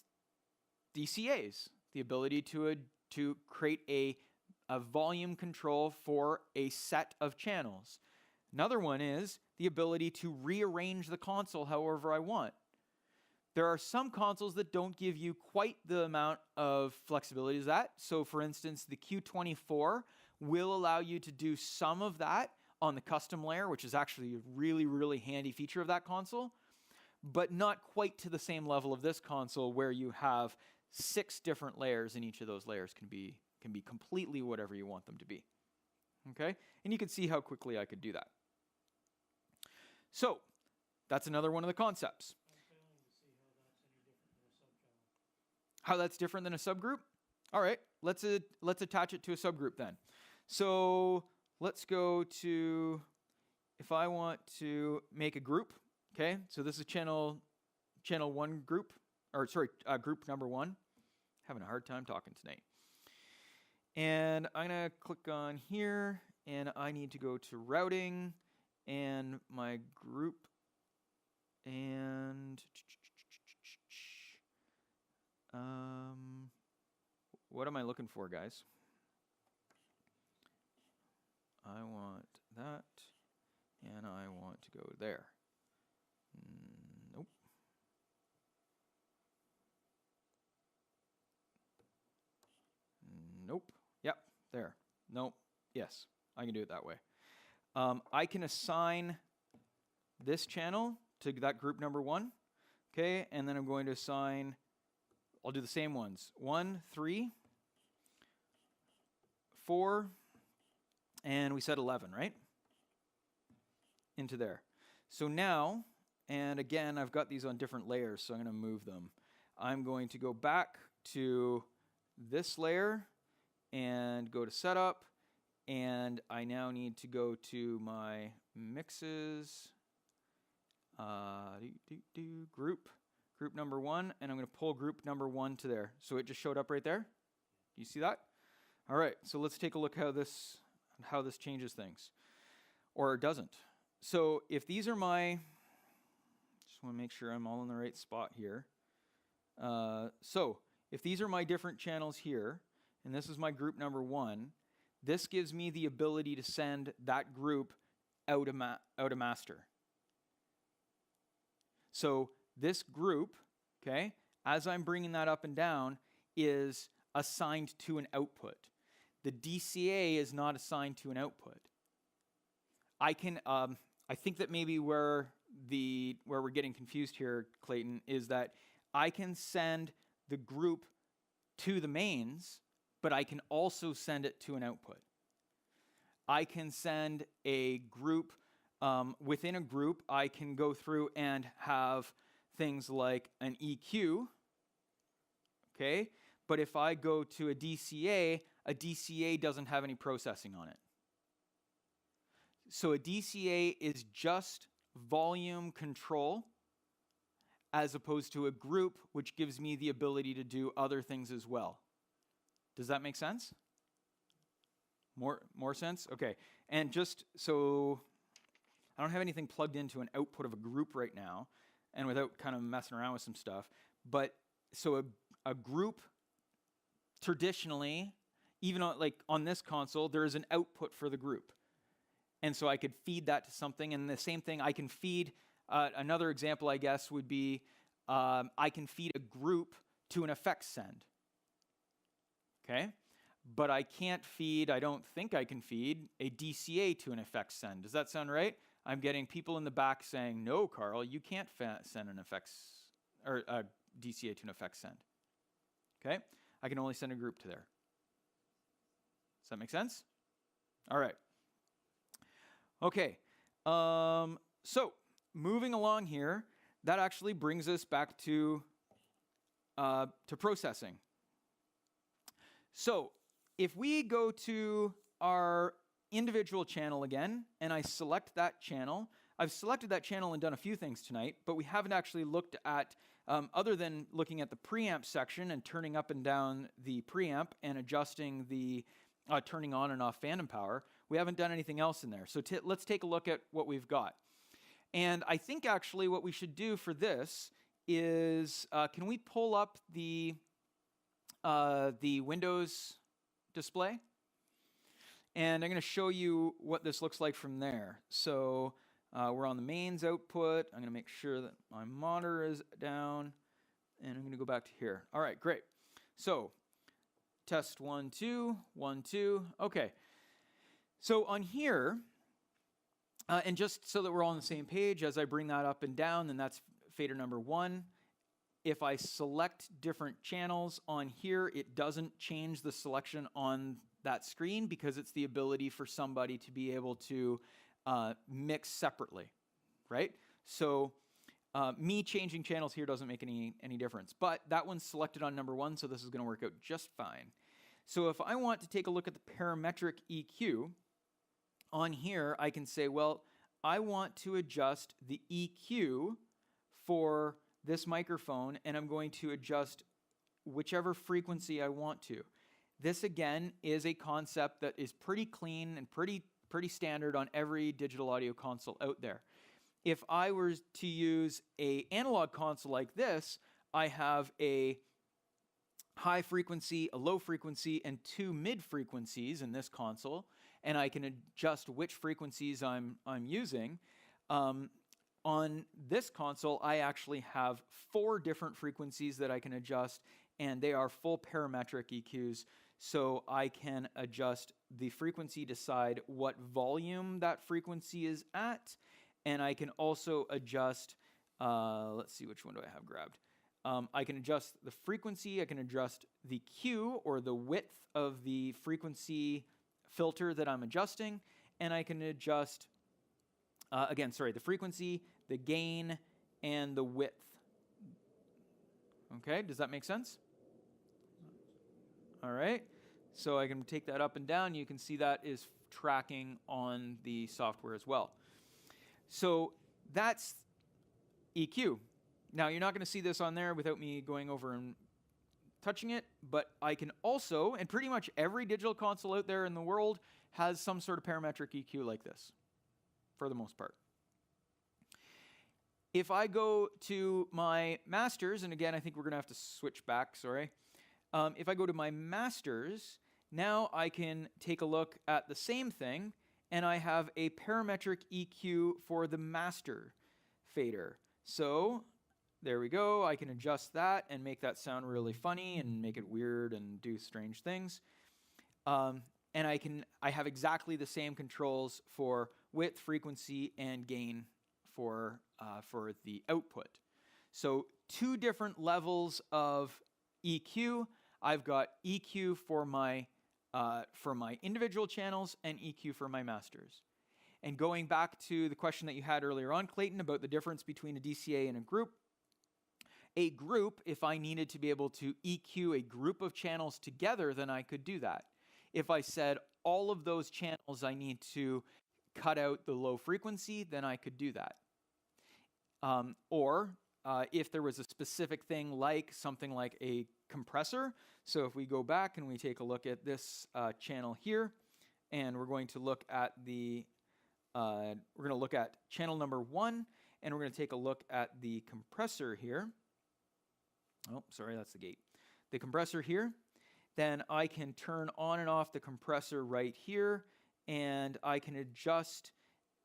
DCAs, the ability to create a volume control for a set of channels. Another one is the ability to rearrange the console however I want. There are some consoles that don't give you quite the amount of flexibility as that. So for instance, the Q24 will allow you to do some of that on the custom layer, which is actually a really, really handy feature of that console, but not quite to the same level of this console where you have 6 different layers, and each of those layers can be completely whatever you want them to be. Okay? And you can see how quickly I could do that. So, that's another one of the concepts. How that's different than a subgroup? All right, let's attach it to a subgroup then. So let's go to, if I want to make a group, okay? So this is channel 1 group, or sorry, group number 1. Having a hard time talking tonight. And I'm gonna click on here, and I need to go to routing and my group, and what am I looking for, guys? I want that, and I want to go there. Nope. Nope. Yep, there. Nope. Yes, I can do it that way. I can assign this channel to that group number 1, okay, and then I'm going to assign, I'll do the same ones. 1, 3, 4, and we said 11, right? Into there. So now, and again, I've got these on different layers, so I'm going to move them. I'm going to go back to this layer and go to Setup, and I now need to go to my Mixes, group number 1, and I'm going to pull group number 1 to there. So it just showed up right there. Do you see that? All right, so let's take a look how this changes things, or doesn't. So if these are my, Just want to make sure I'm all in the right spot here. So if these are my different channels here, and this is my group number 1, this gives me the ability to send that group out of master. So this group, okay, as I'm bringing that up and down, is assigned to an output. The DCA is not assigned to an output. I can, I think that maybe where we're getting confused here, Clayton, is that I can send the group to the mains, but I can also send it to an output. I can send a group, within a group, I can go through and have things like an EQ, okay? But if I go to a DCA doesn't have any processing on it. So a DCA is just volume control as opposed to a group, which gives me the ability to do other things as well. Does that make sense? More sense? Okay. And just so I don't have anything plugged into an output of a group right now, and without kind of messing around with some stuff, but so a group traditionally, even on this console, there is an output for the group. And so I could feed that to something, and the same thing I can feed, another example I guess would be, I can feed a group to an effects send. Okay? But I can't feed, I don't think I can feed a DCA to an effects send. Does that sound right? I'm getting people in the back saying, no, Carl, you can't send an effects, or a DCA to an effects send. Okay? I can only send a group to there. Does that make sense? All right. Okay. So moving along here, that actually brings us back to processing. So if we go to our individual channel again, and I select that channel, I've selected that channel and done a few things tonight, but we haven't actually looked at, other than looking at the preamp section and turning up and down the preamp and adjusting the turning on and off phantom power, we haven't done anything else in there. So let's take a look at what we've got. And I think actually what we should do for this is, can we pull up the Windows display? And I'm going to show you what this looks like from there. So we're on the mains output. I'm going to make sure that my monitor is down. And I'm going to go back to here. All right, great. So test 1, 2, 1, 2. Okay. So on here, and just so that we're all on the same page, as I bring that up and down, then that's fader number 1. If I select different channels on here, it doesn't change the selection on that screen because it's the ability for somebody to be able to mix separately, right? So me changing channels here doesn't make any difference, but that one's selected on number 1, so this is going to work out just fine. So if I want to take a look at the parametric EQ, on here I can say, well, I want to adjust the EQ for this microphone, and I'm going to adjust whichever frequency I want to. This again is a concept that is pretty clean and pretty standard on every digital audio console out there. If I were to use an analog console like this, I have a high frequency, a low frequency, and 2 mid frequencies in this console, and I can adjust which frequencies I'm using. On this console, I actually have 4 different frequencies that I can adjust, and they are full parametric EQs, so I can adjust the frequency, decide what volume that frequency is at, and I can also adjust, let's see, which one do I have grabbed? I can adjust the frequency, I can adjust the Q, or the width of the frequency filter that I'm adjusting, and I can adjust, the frequency, the gain, and the width. Okay, does that make sense? All right, so I can take that up and down. You can see that is tracking on the software as well. So that's EQ. Now, you're not going to see this on there without me going over and touching it, but I can also, and pretty much every digital console out there in the world has some sort of parametric EQ like this, for the most part. If I go to my masters, and again, I think we're going to have to switch back, sorry. If I go to my masters, now I can take a look at the same thing, and I have a parametric EQ for the master fader. So there we go. I can adjust that and make that sound really funny and make it weird and do strange things. And I have exactly the same controls for width, frequency, and gain for the output. So 2 different levels of EQ. I've got EQ for my individual channels and EQ for my masters. And going back to the question that you had earlier on, Clayton, about the difference between a DCA and a group, if I needed to be able to EQ a group of channels together, then I could do that. If I said all of those channels I need to cut out the low frequency, then I could do that. Or if there was a specific thing like something like a compressor. So if we go back and we take a look at this channel here, and we're going to look at channel number 1, and we're going to take a look at the compressor here. Oh, sorry, that's the gate. The compressor here. Then I can turn on and off the compressor right here, and I can adjust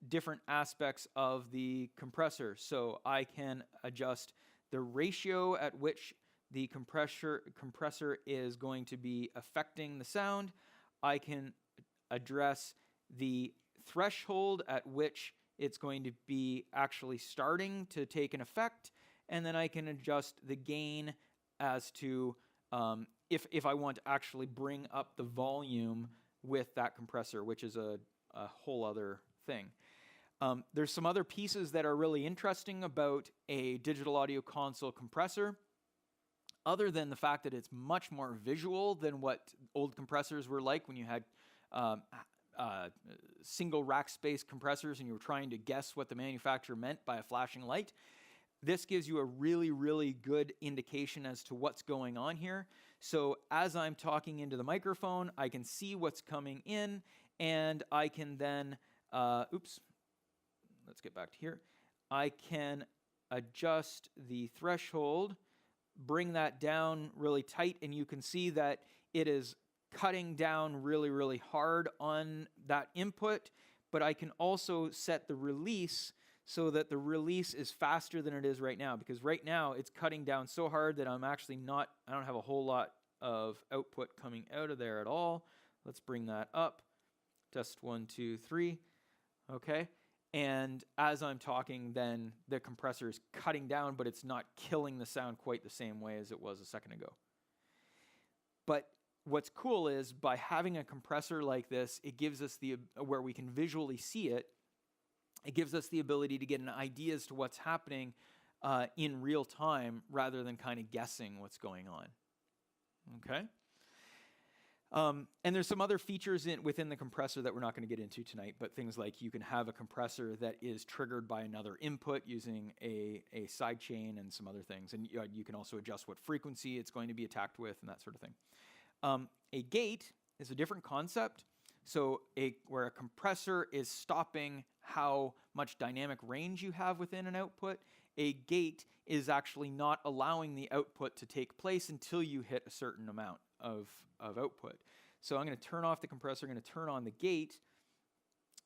different aspects of the compressor. So I can adjust the ratio at which the compressor is going to be affecting the sound. I can address the threshold at which it's going to be actually starting to take an effect, and then I can adjust the gain as to if I want to actually bring up the volume with that compressor, which is a whole other thing. There's some other pieces that are really interesting about a digital audio console compressor, other than the fact that it's much more visual than what old compressors were like when you had single rack space compressors and you were trying to guess what the manufacturer meant by a flashing light. This gives you a really, really good indication as to what's going on here. So as I'm talking into the microphone, I can see what's coming in, and I can then, let's get back to here. I can adjust the threshold, bring that down really tight, and you can see that it is cutting down really, really hard on that input, but I can also set the release so that the release is faster than it is right now, because right now it's cutting down so hard that I don't have a whole lot of output coming out of there at all. Let's bring that up. Test 1, 2, 3. Okay. And as I'm talking, then the compressor is cutting down, but it's not killing the sound quite the same way as it was a second ago. But what's cool is by having a compressor like this, it gives us where we can visually see it. It gives us the ability to get an idea as to what's happening in real time rather than kind of guessing what's going on. Okay? And there's some other features within the compressor that we're not going to get into tonight, but things like you can have a compressor that is triggered by another input using a sidechain and some other things. And you can also adjust what frequency it's going to be attacked with and that sort of thing. A gate is a different concept. So where a compressor is stopping how much dynamic range you have within an output, a gate is actually not allowing the output to take place until you hit a certain amount of output. So I'm going to turn off the compressor, I'm going to turn on the gate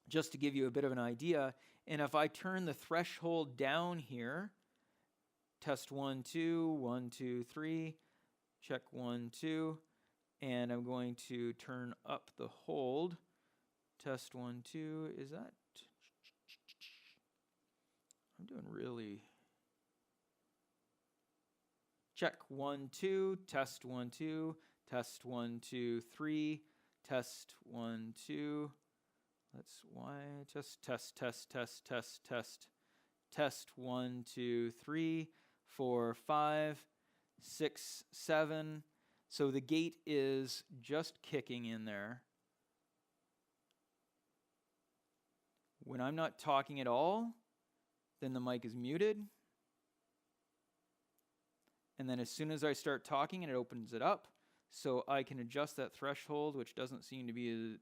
just to give you a bit of an idea. And if I turn the threshold down here, test 1, 2, 1, 2, 3, check 1, 2, and I'm going to turn up the hold. Test 1, 2, is that? I'm doing really. Check 1, 2, test 1, 2, test 1, 2, 3, test 1, 2. That's why test 1, 2, 3, 4, 5, 6, 7. So the gate is just kicking in there. When I'm not talking at all, then the mic is muted. And then as soon as I start talking, it opens it up. So I can adjust that threshold, which doesn't seem to be a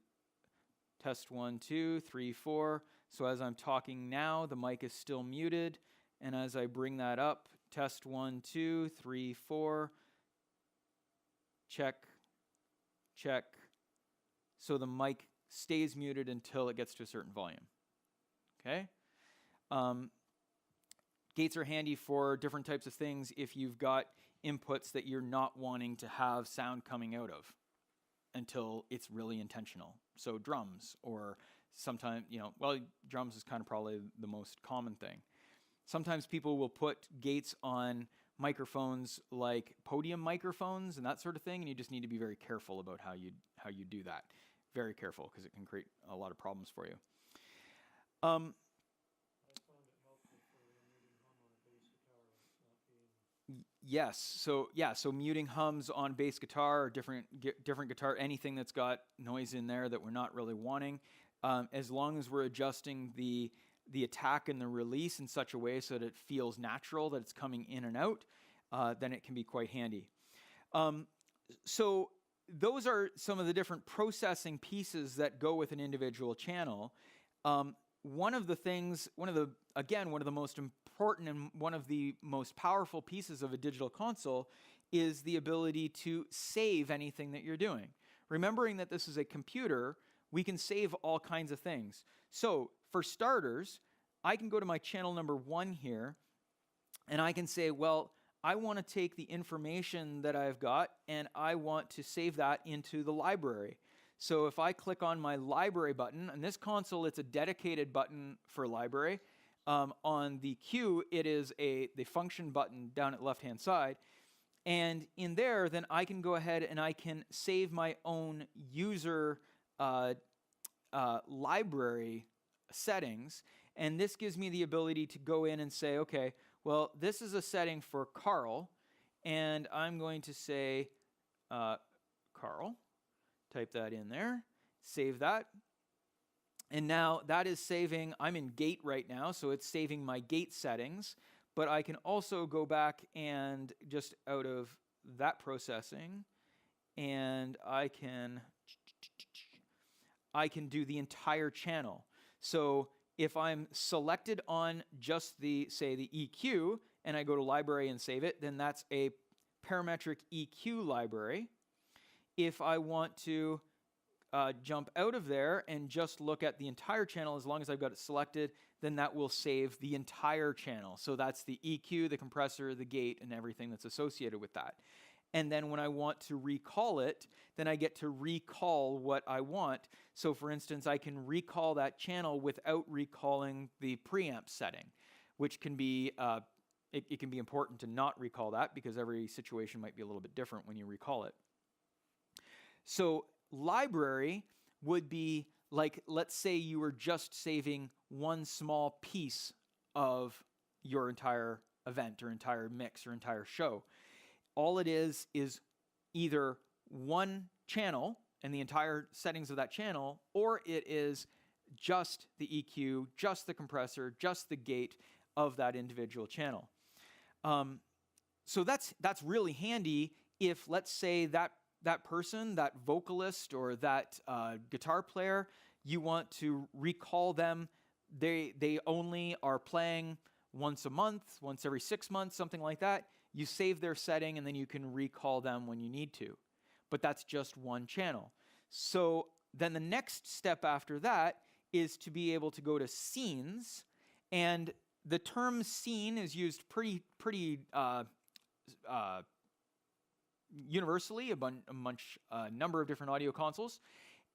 test 1, 2, 3, 4. So as I'm talking now, the mic is still muted. And as I bring that up, test 1, 2, 3, 4, check, check. So the mic stays muted until it gets to a certain volume. Okay? Gates are handy for different types of things if you've got inputs that you're not wanting to have sound coming out of until it's really intentional. So drums, or sometimes, drums is kind of probably the most common thing. Sometimes people will put gates on microphones like podium microphones and that sort of thing, and you just need to be very careful about how you do that. Very careful, because it can create a lot of problems for you. I found it helpful for muting hum on a bass guitar, not being. Yes. So muting hums on bass guitar or different guitar, anything that's got noise in there that we're not really wanting, as long as we're adjusting the attack and the release in such a way so that it feels natural, that it's coming in and out, then it can be quite handy. So those are some of the different processing pieces that go with an individual channel. One of the most important and one of the most powerful pieces of a digital console is the ability to save anything that you're doing. Remembering that this is a computer, we can save all kinds of things. So for starters, I can go to my channel number 1 here, and I can say, well, I want to take the information that I've got and I want to save that into the library. So if I click on my library button, on this console it's a dedicated button for library. On the Q, it is the function button down at the left-hand side. And in there, then I can go ahead and I can save my own user library settings. And this gives me the ability to go in and say, okay, well, this is a setting for Carl, and I'm going to say Carl, type that in there, save that. And now that is saving, I'm in gate right now, so it's saving my gate settings, but I can also go back and just out of that processing, and I can do the entire channel. So if I'm selected on just the EQ, and I go to library and save it, then that's a parametric EQ library. If I want to jump out of there and just look at the entire channel, as long as I've got it selected, then that will save the entire channel. So that's the EQ, the compressor, the gate, and everything that's associated with that. And then when I want to recall it, then I get to recall what I want. So for instance, I can recall that channel without recalling the preamp setting, which can be, it can be important to not recall that because every situation might be a little bit different when you recall it. So library would be like, let's say you were just saving one small piece of your entire event or entire mix or entire show. All it is either one channel and the entire settings of that channel, or it is just the EQ, just the compressor, just the gate of that individual channel. So that's really handy if, let's say, that person, that vocalist or that guitar player, you want to recall them. They only are playing once a month, once every 6 months, something like that. You save their setting and then you can recall them when you need to. But that's just one channel. So then the next step after that is to be able to go to scenes. And the term scene is used pretty universally a number of different audio consoles.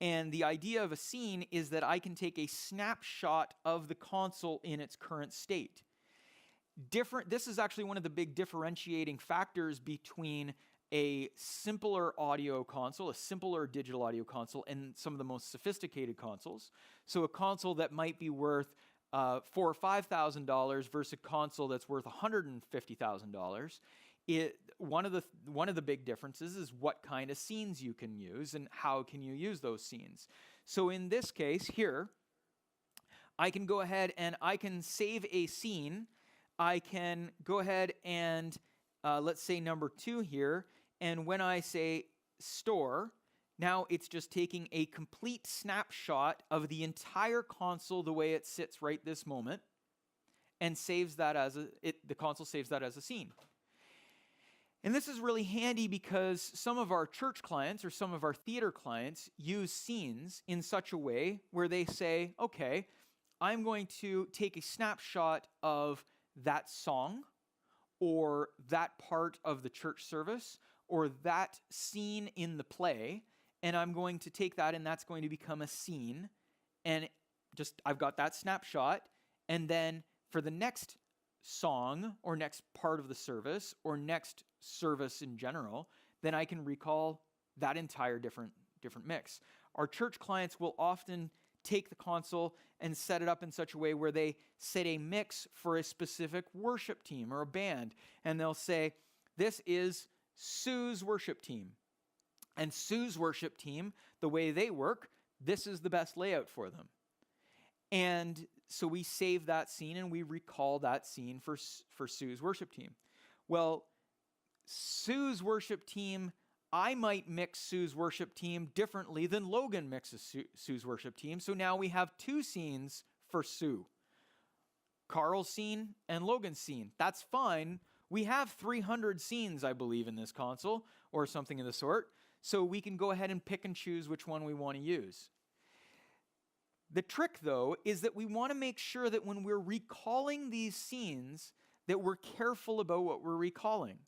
And the idea of a scene is that I can take a snapshot of the console in its current state. This is actually one of the big differentiating factors between a simpler audio console, a simpler digital audio console, and some of the most sophisticated consoles. So a console that might be worth $4,000 or $5,000 versus a console that's worth $150,000. One of the big differences is what kind of scenes you can use and how can you use those scenes. So in this case here, I can go ahead and I can save a scene. I can go ahead and let's say number 2 here, and when I say store, now it's just taking a complete snapshot of the entire console the way it sits right this moment, and saves that as the console saves that as a scene. And this is really handy because some of our church clients or some of our theater clients use scenes in such a way where they say, okay, I'm going to take a snapshot of that song or that part of the church service or that scene in the play, and I'm going to take that and that's going to become a scene. And I've got that snapshot, and then for the next song or next part of the service or next service in general, then I can recall that entire different mix. Our church clients will often take the console and set it up in such a way where they set a mix for a specific worship team or a band, and they'll say, this is Sue's worship team. And Sue's worship team, the way they work, this is the best layout for them. And so we save that scene and we recall that scene for Sue's worship team. Well, Sue's worship team, I might mix Sue's worship team differently than Logan mixes Sue's worship team. So now we have two scenes for Sue. Carl's scene and Logan's scene. That's fine. We have 300 scenes, I believe, in this console or something of the sort. So we can go ahead and pick and choose which one we want to use. The trick, though, is that we want to make sure that when we're recalling these scenes, that we're careful about what we're recalling.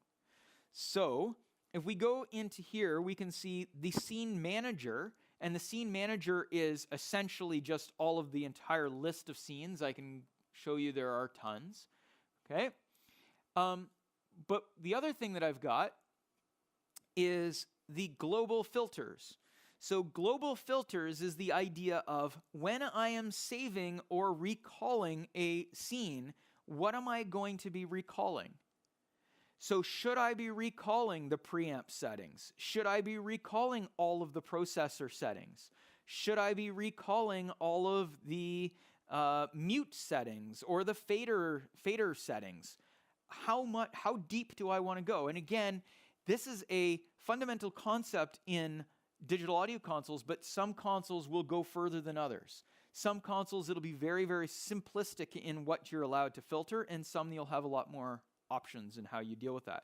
So if we go into here, we can see the scene manager, and the scene manager is essentially just all of the entire list of scenes. I can show you there are tons, okay? But the other thing that I've got is the global filters. So global filters is the idea of when I am saving or recalling a scene, what am I going to be recalling? So should I be recalling the preamp settings? Should I be recalling all of the processor settings? Should I be recalling all of the mute settings or the fader settings? How deep do I want to go? And again, this is a fundamental concept in digital audio consoles, but some consoles will go further than others. Some consoles, it'll be very, very simplistic in what you're allowed to filter, and some you'll have a lot more options in how you deal with that.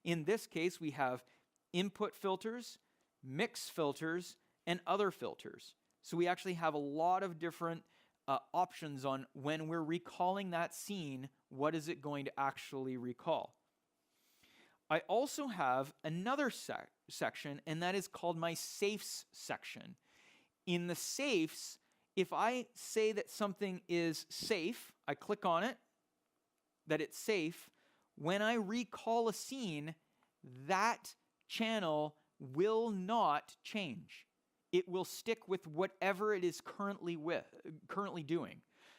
In this case, we have input filters, mix filters, and other filters. So we actually have a lot of different options on when we're recalling that scene, what is it going to actually recall. I also have another section, and that is called my safes section. In the safes, if I say that something is safe, I click on it, that it's safe. When I recall a scene, that channel will not change. It will stick with whatever it is currently doing.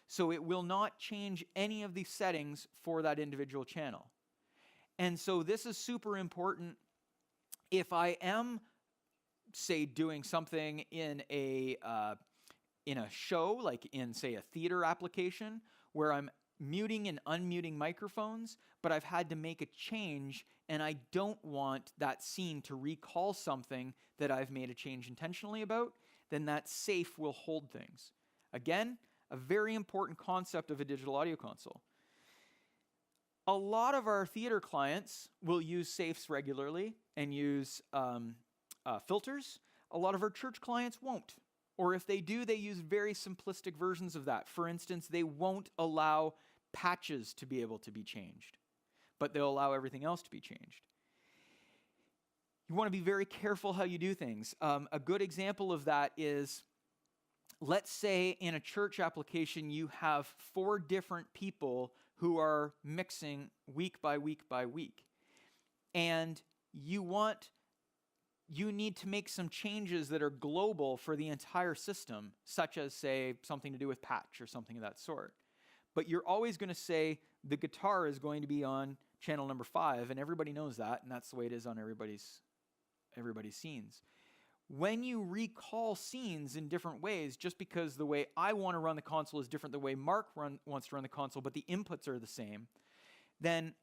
So it will not change any of the settings for that individual channel. And so this is super important if I am, say, doing something in a show, like in, say, a theater application, where I'm muting and unmuting microphones, but I've had to make a change, and I don't want that scene to recall something that I've made a change intentionally about, then that safe will hold things. Again, a very important concept of a digital audio console. A lot of our theater clients will use safes regularly and use filters. A lot of our church clients won't. Or if they do, they use very simplistic versions of that. For instance, they won't allow patches to be able to be changed, but they'll allow everything else to be changed. You want to be very careful how you do things. A good example of that is, let's say in a church application, you have 4 different people who are mixing week by week by week. And you need to make some changes that are global for the entire system, such as, say, something to do with patch or something of that sort. But you're always going to say the guitar is going to be on channel number 5, and everybody knows that, and that's the way it is on everybody's scenes. When you recall scenes in different ways, just because the way I want to run the console is different than the way Mark wants to run the console, but the inputs are the same, then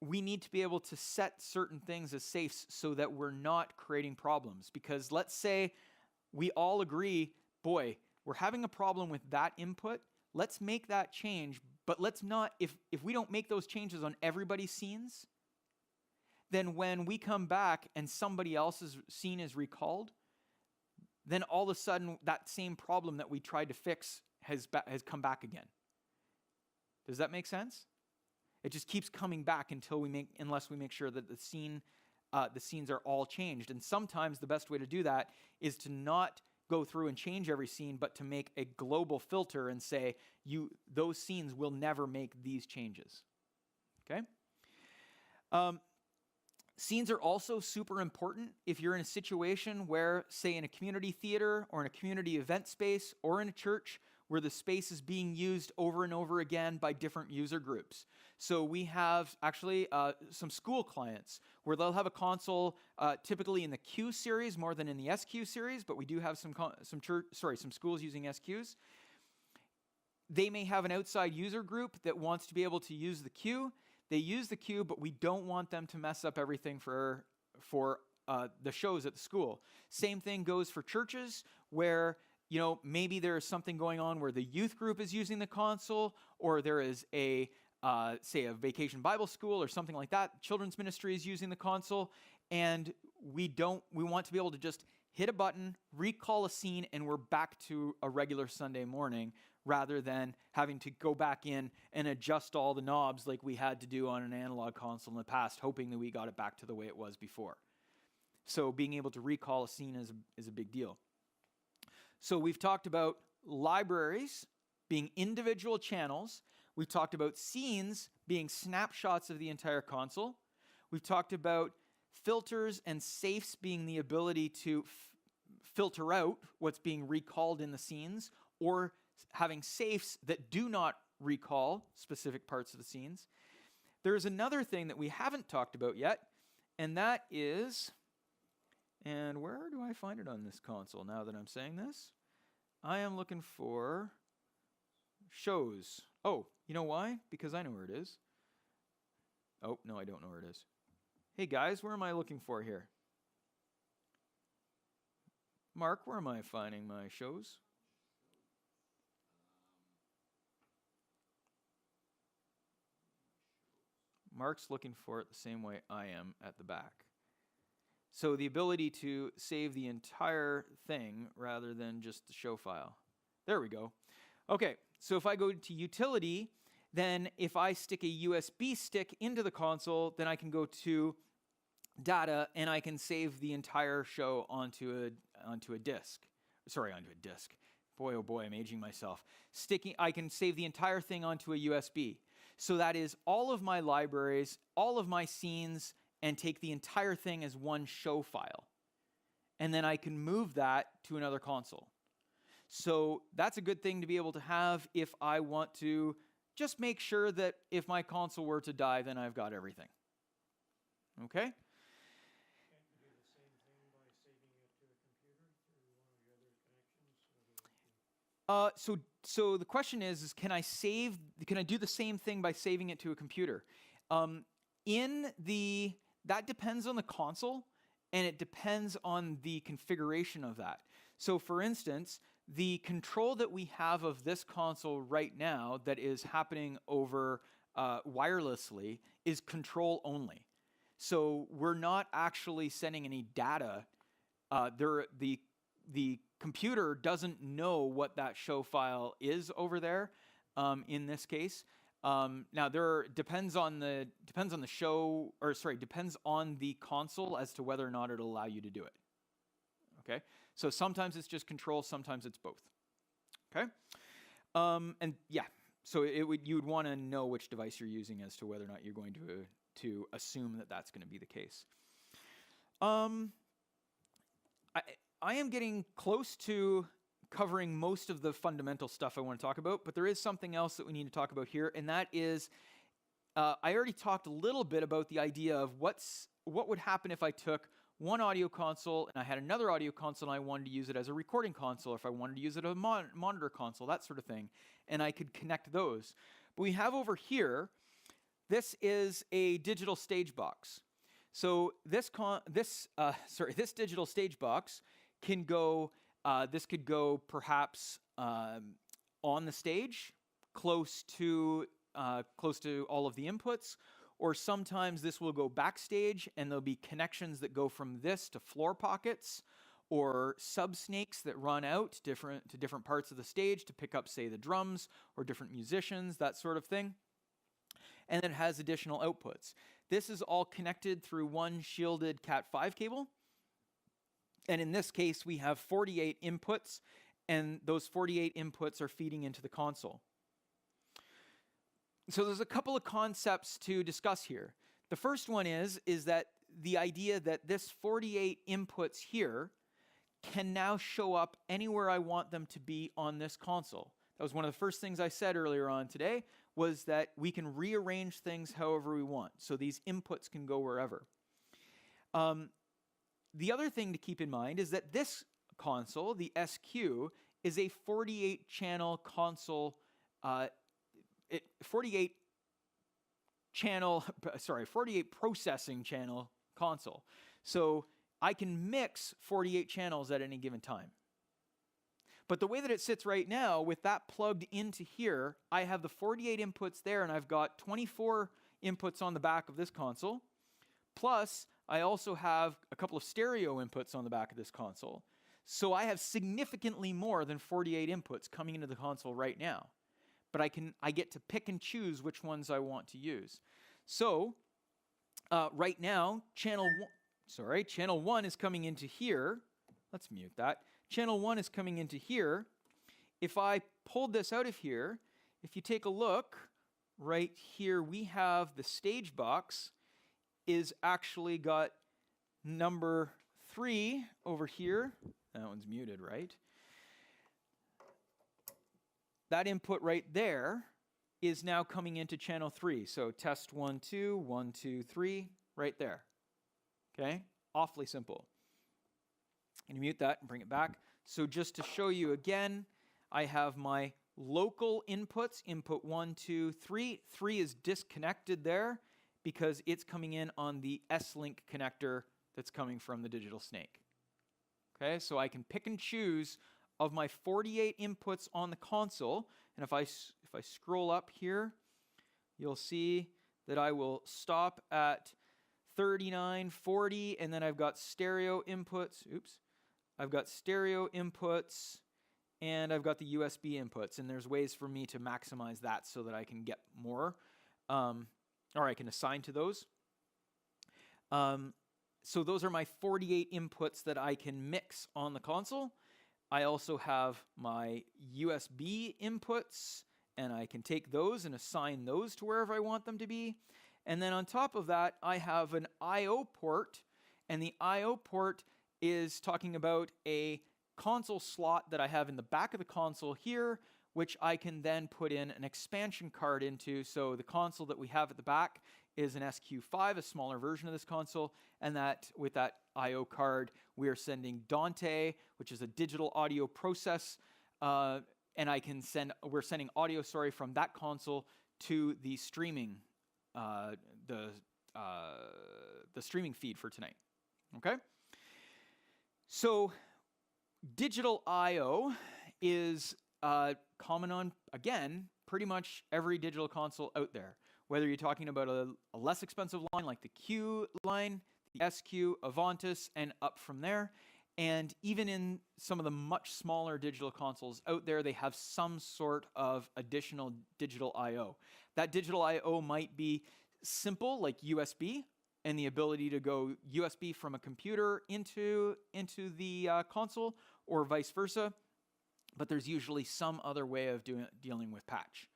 we need to be able to set certain things as safes so that we're not creating problems. Because let's say we all agree, boy, we're having a problem with that input. Let's make that change, But let's not, if we don't make those changes on everybody's scenes, then when we come back and somebody else's scene is recalled, then all of a sudden that same problem that we tried to fix has come back again. Does that make sense? It just keeps coming back unless we make sure that the scenes are all changed. And sometimes the best way to do that is to not go through and change every scene, but to make a global filter and say, those scenes will never make these changes. Okay? Scenes are also super important if you're in a situation where, say, in a community theater or in a community event space or in a church where the space is being used over and over again by different user groups. So we have actually some school clients where they'll have a console typically in the Q series more than in the SQ series, but we do have some schools using SQs. They may have an outside user group that wants to be able to use the Q. They use the Q, but we don't want them to mess up everything for the shows at the school. Same thing goes for churches where maybe there's something going on where the youth group is using the console, or there is say a vacation Bible school or something like that. Children's ministry is using the console, and we want to be able to just hit a button, recall a scene, and we're back to a regular Sunday morning, rather than having to go back in and adjust all the knobs like we had to do on an analog console in the past, hoping that we got it back to the way it was before. So being able to recall a scene is a big deal. So we've talked about libraries being individual channels. We've talked about scenes being snapshots of the entire console. We've talked about filters and safes being the ability to filter out what's being recalled in the scenes, or having safes that do not recall specific parts of the scenes. There's another thing that we haven't talked about yet, and that is, and where do I find it on this console now that I'm saying this? I am looking for shows. Oh, you know why? Because I know where it is. Oh, no, I don't know where it is. Hey guys, where am I looking for here? Mark, where am I finding my shows? Mark's looking for it the same way I am at the back. So the ability to save the entire thing rather than just the show file. There we go. Okay, so if I go to utility, then if I stick a USB stick into the console, then I can go to data and I can save the entire show onto a disk. Sorry, onto a disk. Boy, oh boy, I'm aging myself. I can save the entire thing onto a USB. So that is all of my libraries, all of my scenes, and take the entire thing as one show file. And then I can move that to another console. So that's a good thing to be able to have if I want to just make sure that if my console were to die, then I've got everything. Okay? Can't you do the same thing by saving it to a computer through one of the other connections? So the question is can I do the same thing by saving it to a computer? That depends on the console, and it depends on the configuration of that. So for instance, the control that we have of this console right now that is happening over wirelessly is control only. So we're not actually sending any data. The computer doesn't know what that show file is over there. In this case, now depends on the console as to whether or not it'll allow you to do it. Okay, so sometimes it's just control, sometimes it's both. Okay, and yeah, so you would want to know which device you're using as to whether or not you're going to assume that that's going to be the case. I am getting close to covering most of the fundamental stuff I want to talk about, but there is something else that we need to talk about here, and that is, I already talked a little bit about the idea of what would happen if I took one audio console and I had another audio console and I wanted to use it as a recording console, or if I wanted to use it as a monitor console, that sort of thing, and I could connect those. But we have over here, this is a digital stage box. So this digital stage box can go, this could go perhaps on the stage, close to all of the inputs, or sometimes this will go backstage and there'll be connections that go from this to floor pockets or sub snakes that run out to different parts of the stage to pick up, say, the drums or different musicians, that sort of thing. And then it has additional outputs. This is all connected through one shielded Cat5 cable. And in this case, we have 48 inputs, and those 48 inputs are feeding into the console. So there's a couple of concepts to discuss here. The first one is that the idea that this 48 inputs here can now show up anywhere I want them to be on this console. That was one of the first things I said earlier on today, was that we can rearrange things however we want. So these inputs can go wherever. The other thing to keep in mind is that this console, the SQ, is a 48-channel console, 48 processing channel console. So I can mix 48 channels at any given time. But the way that it sits right now, with that plugged into here, I have the 48 inputs there, and I've got 24 inputs on the back of this console. Plus, I also have a couple of stereo inputs on the back of this console. So I have significantly more than 48 inputs coming into the console right now. But I get to pick and choose which ones I want to use. So right now, channel 1 is coming into here. Let's mute that. Channel 1 is coming into here. If I pulled this out of here, if you take a look, right here we have the stage box is actually got number 3 over here. That one's muted, right? That input right there is now coming into channel 3. So test 1, 2, 1, 2, 3, right there. Okay? Awfully simple. And mute that and bring it back. So just to show you again, I have my local inputs, input 1, 2, 3. 3 is disconnected there because it's coming in on the S-Link connector that's coming from the digital snake. Okay, so I can pick and choose of my 48 inputs on the console. And if I scroll up here, you'll see that I will stop at 39, 40, and then I've got stereo inputs. Oops. I've got stereo inputs, and I've got the USB inputs. And there's ways for me to maximize that so that I can get more, or I can assign to those. So those are my 48 inputs that I can mix on the console. I also have my USB inputs, and I can take those and assign those to wherever I want them to be. And then on top of that, I have an I/O port, and the I/O port is talking about a console slot that I have in the back of the console here, which I can then put in an expansion card into. So the console that we have at the back is an SQ5, a smaller version of this console, and that with that I/O card, we are sending Dante, which is a digital audio process, and we're sending audio, from that console to the streaming, the streaming feed for tonight. Okay. So digital I/O is common on, again, pretty much every digital console out there. Whether you're talking about a less expensive line like the Q line, the SQ, Avantis, and up from there. And even in some of the much smaller digital consoles out there, they have some sort of additional digital I/O. That digital I/O might be simple, like USB, and the ability to go USB from a computer into the console, or vice versa. But there's usually some other way of dealing with patch.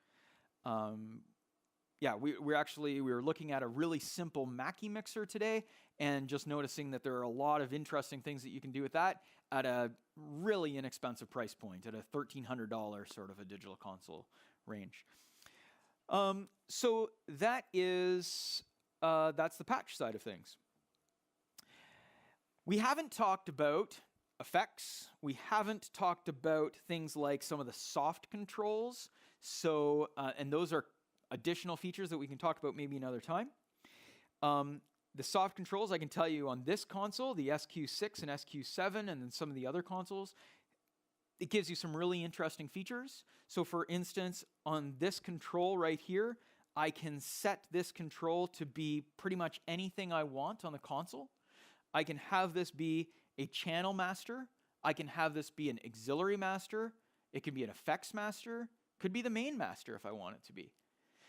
We were looking at a really simple Mackie mixer today, and just noticing that there are a lot of interesting things that you can do with that at a really inexpensive price point, at a $1,300 sort of a digital console range. So that is that's the patch side of things. We haven't talked about effects. We haven't talked about things like some of the soft controls. So, and those are additional features that we can talk about maybe another time. The soft controls, I can tell you on this console, the SQ6 and SQ7, and then some of the other consoles, it gives you some really interesting features. So for instance, on this control right here, I can set this control to be pretty much anything I want on the console. I can have this be a channel master. I can have this be an auxiliary master. It can be an effects master. Could be the main master if I want it to be.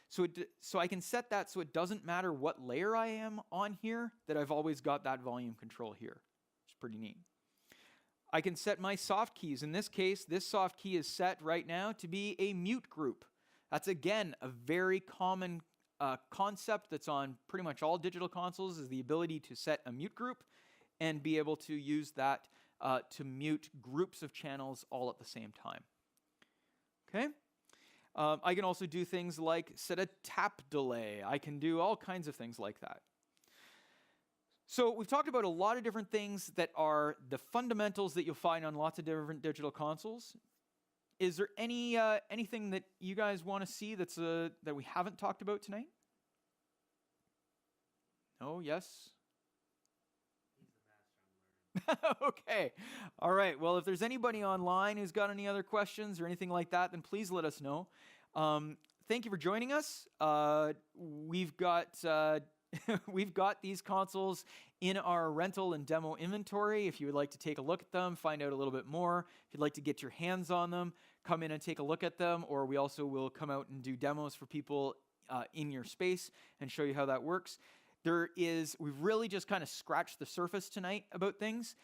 So I can set that so it doesn't matter what layer I am on here, that I've always got that volume control here. It's pretty neat. I can set my soft keys. In this case, this soft key is set right now to be a mute group. That's, again, a very common concept that's on pretty much all digital consoles, is the ability to set a mute group and be able to use that to mute groups of channels all at the same time. Okay? I can also do things like set a tap delay. I can do all kinds of things like that. So we've talked about a lot of different things that are the fundamentals that you'll find on lots of different digital consoles. Is there anything that you guys want to see that's that we haven't talked about tonight? No? Yes? Okay. All right. Well, if there's anybody online who's got any other questions or anything like that, then please let us know. Thank you for joining us. We've got we've got these consoles in our rental and demo inventory. If you would like to take a look at them, find out a little bit more, if you'd like to get your hands on them, come in and take a look at them, or we also will come out and do demos for people in your space and show you how that works. We've really just kind of scratched the surface tonight about things.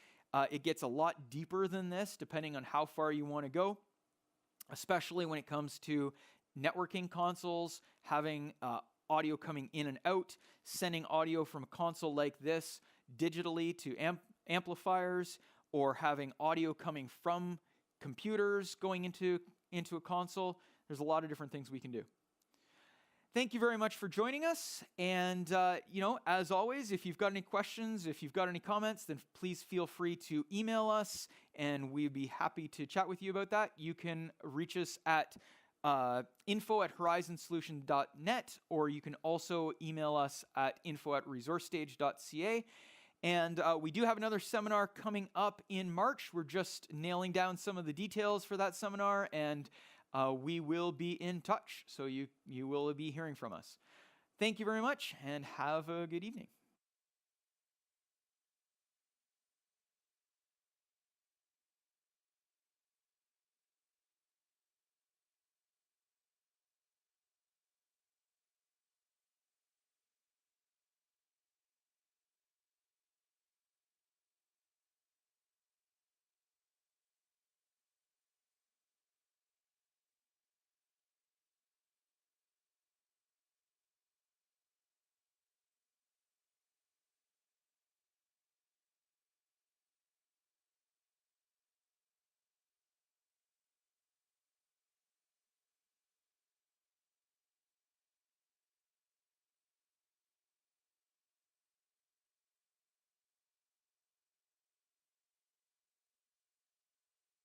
It gets a lot deeper than this, depending on how far you want to go, especially when it comes to networking consoles, having audio coming in and out, sending audio from a console like this digitally to amplifiers, or having audio coming from computers going into a console. There's a lot of different things we can do. Thank you very much for joining us. And, as always, if you've got any questions, if you've got any comments, then please feel free to email us, and we'd be happy to chat with you about that. You can reach us at info@horizonsolution.net, or you can also email us at info@resourcestage.ca. And we do have another seminar coming up in March. We're just nailing down some of the details for that seminar, and we will be in touch, so you will be hearing from us. Thank you very much, and have a good evening.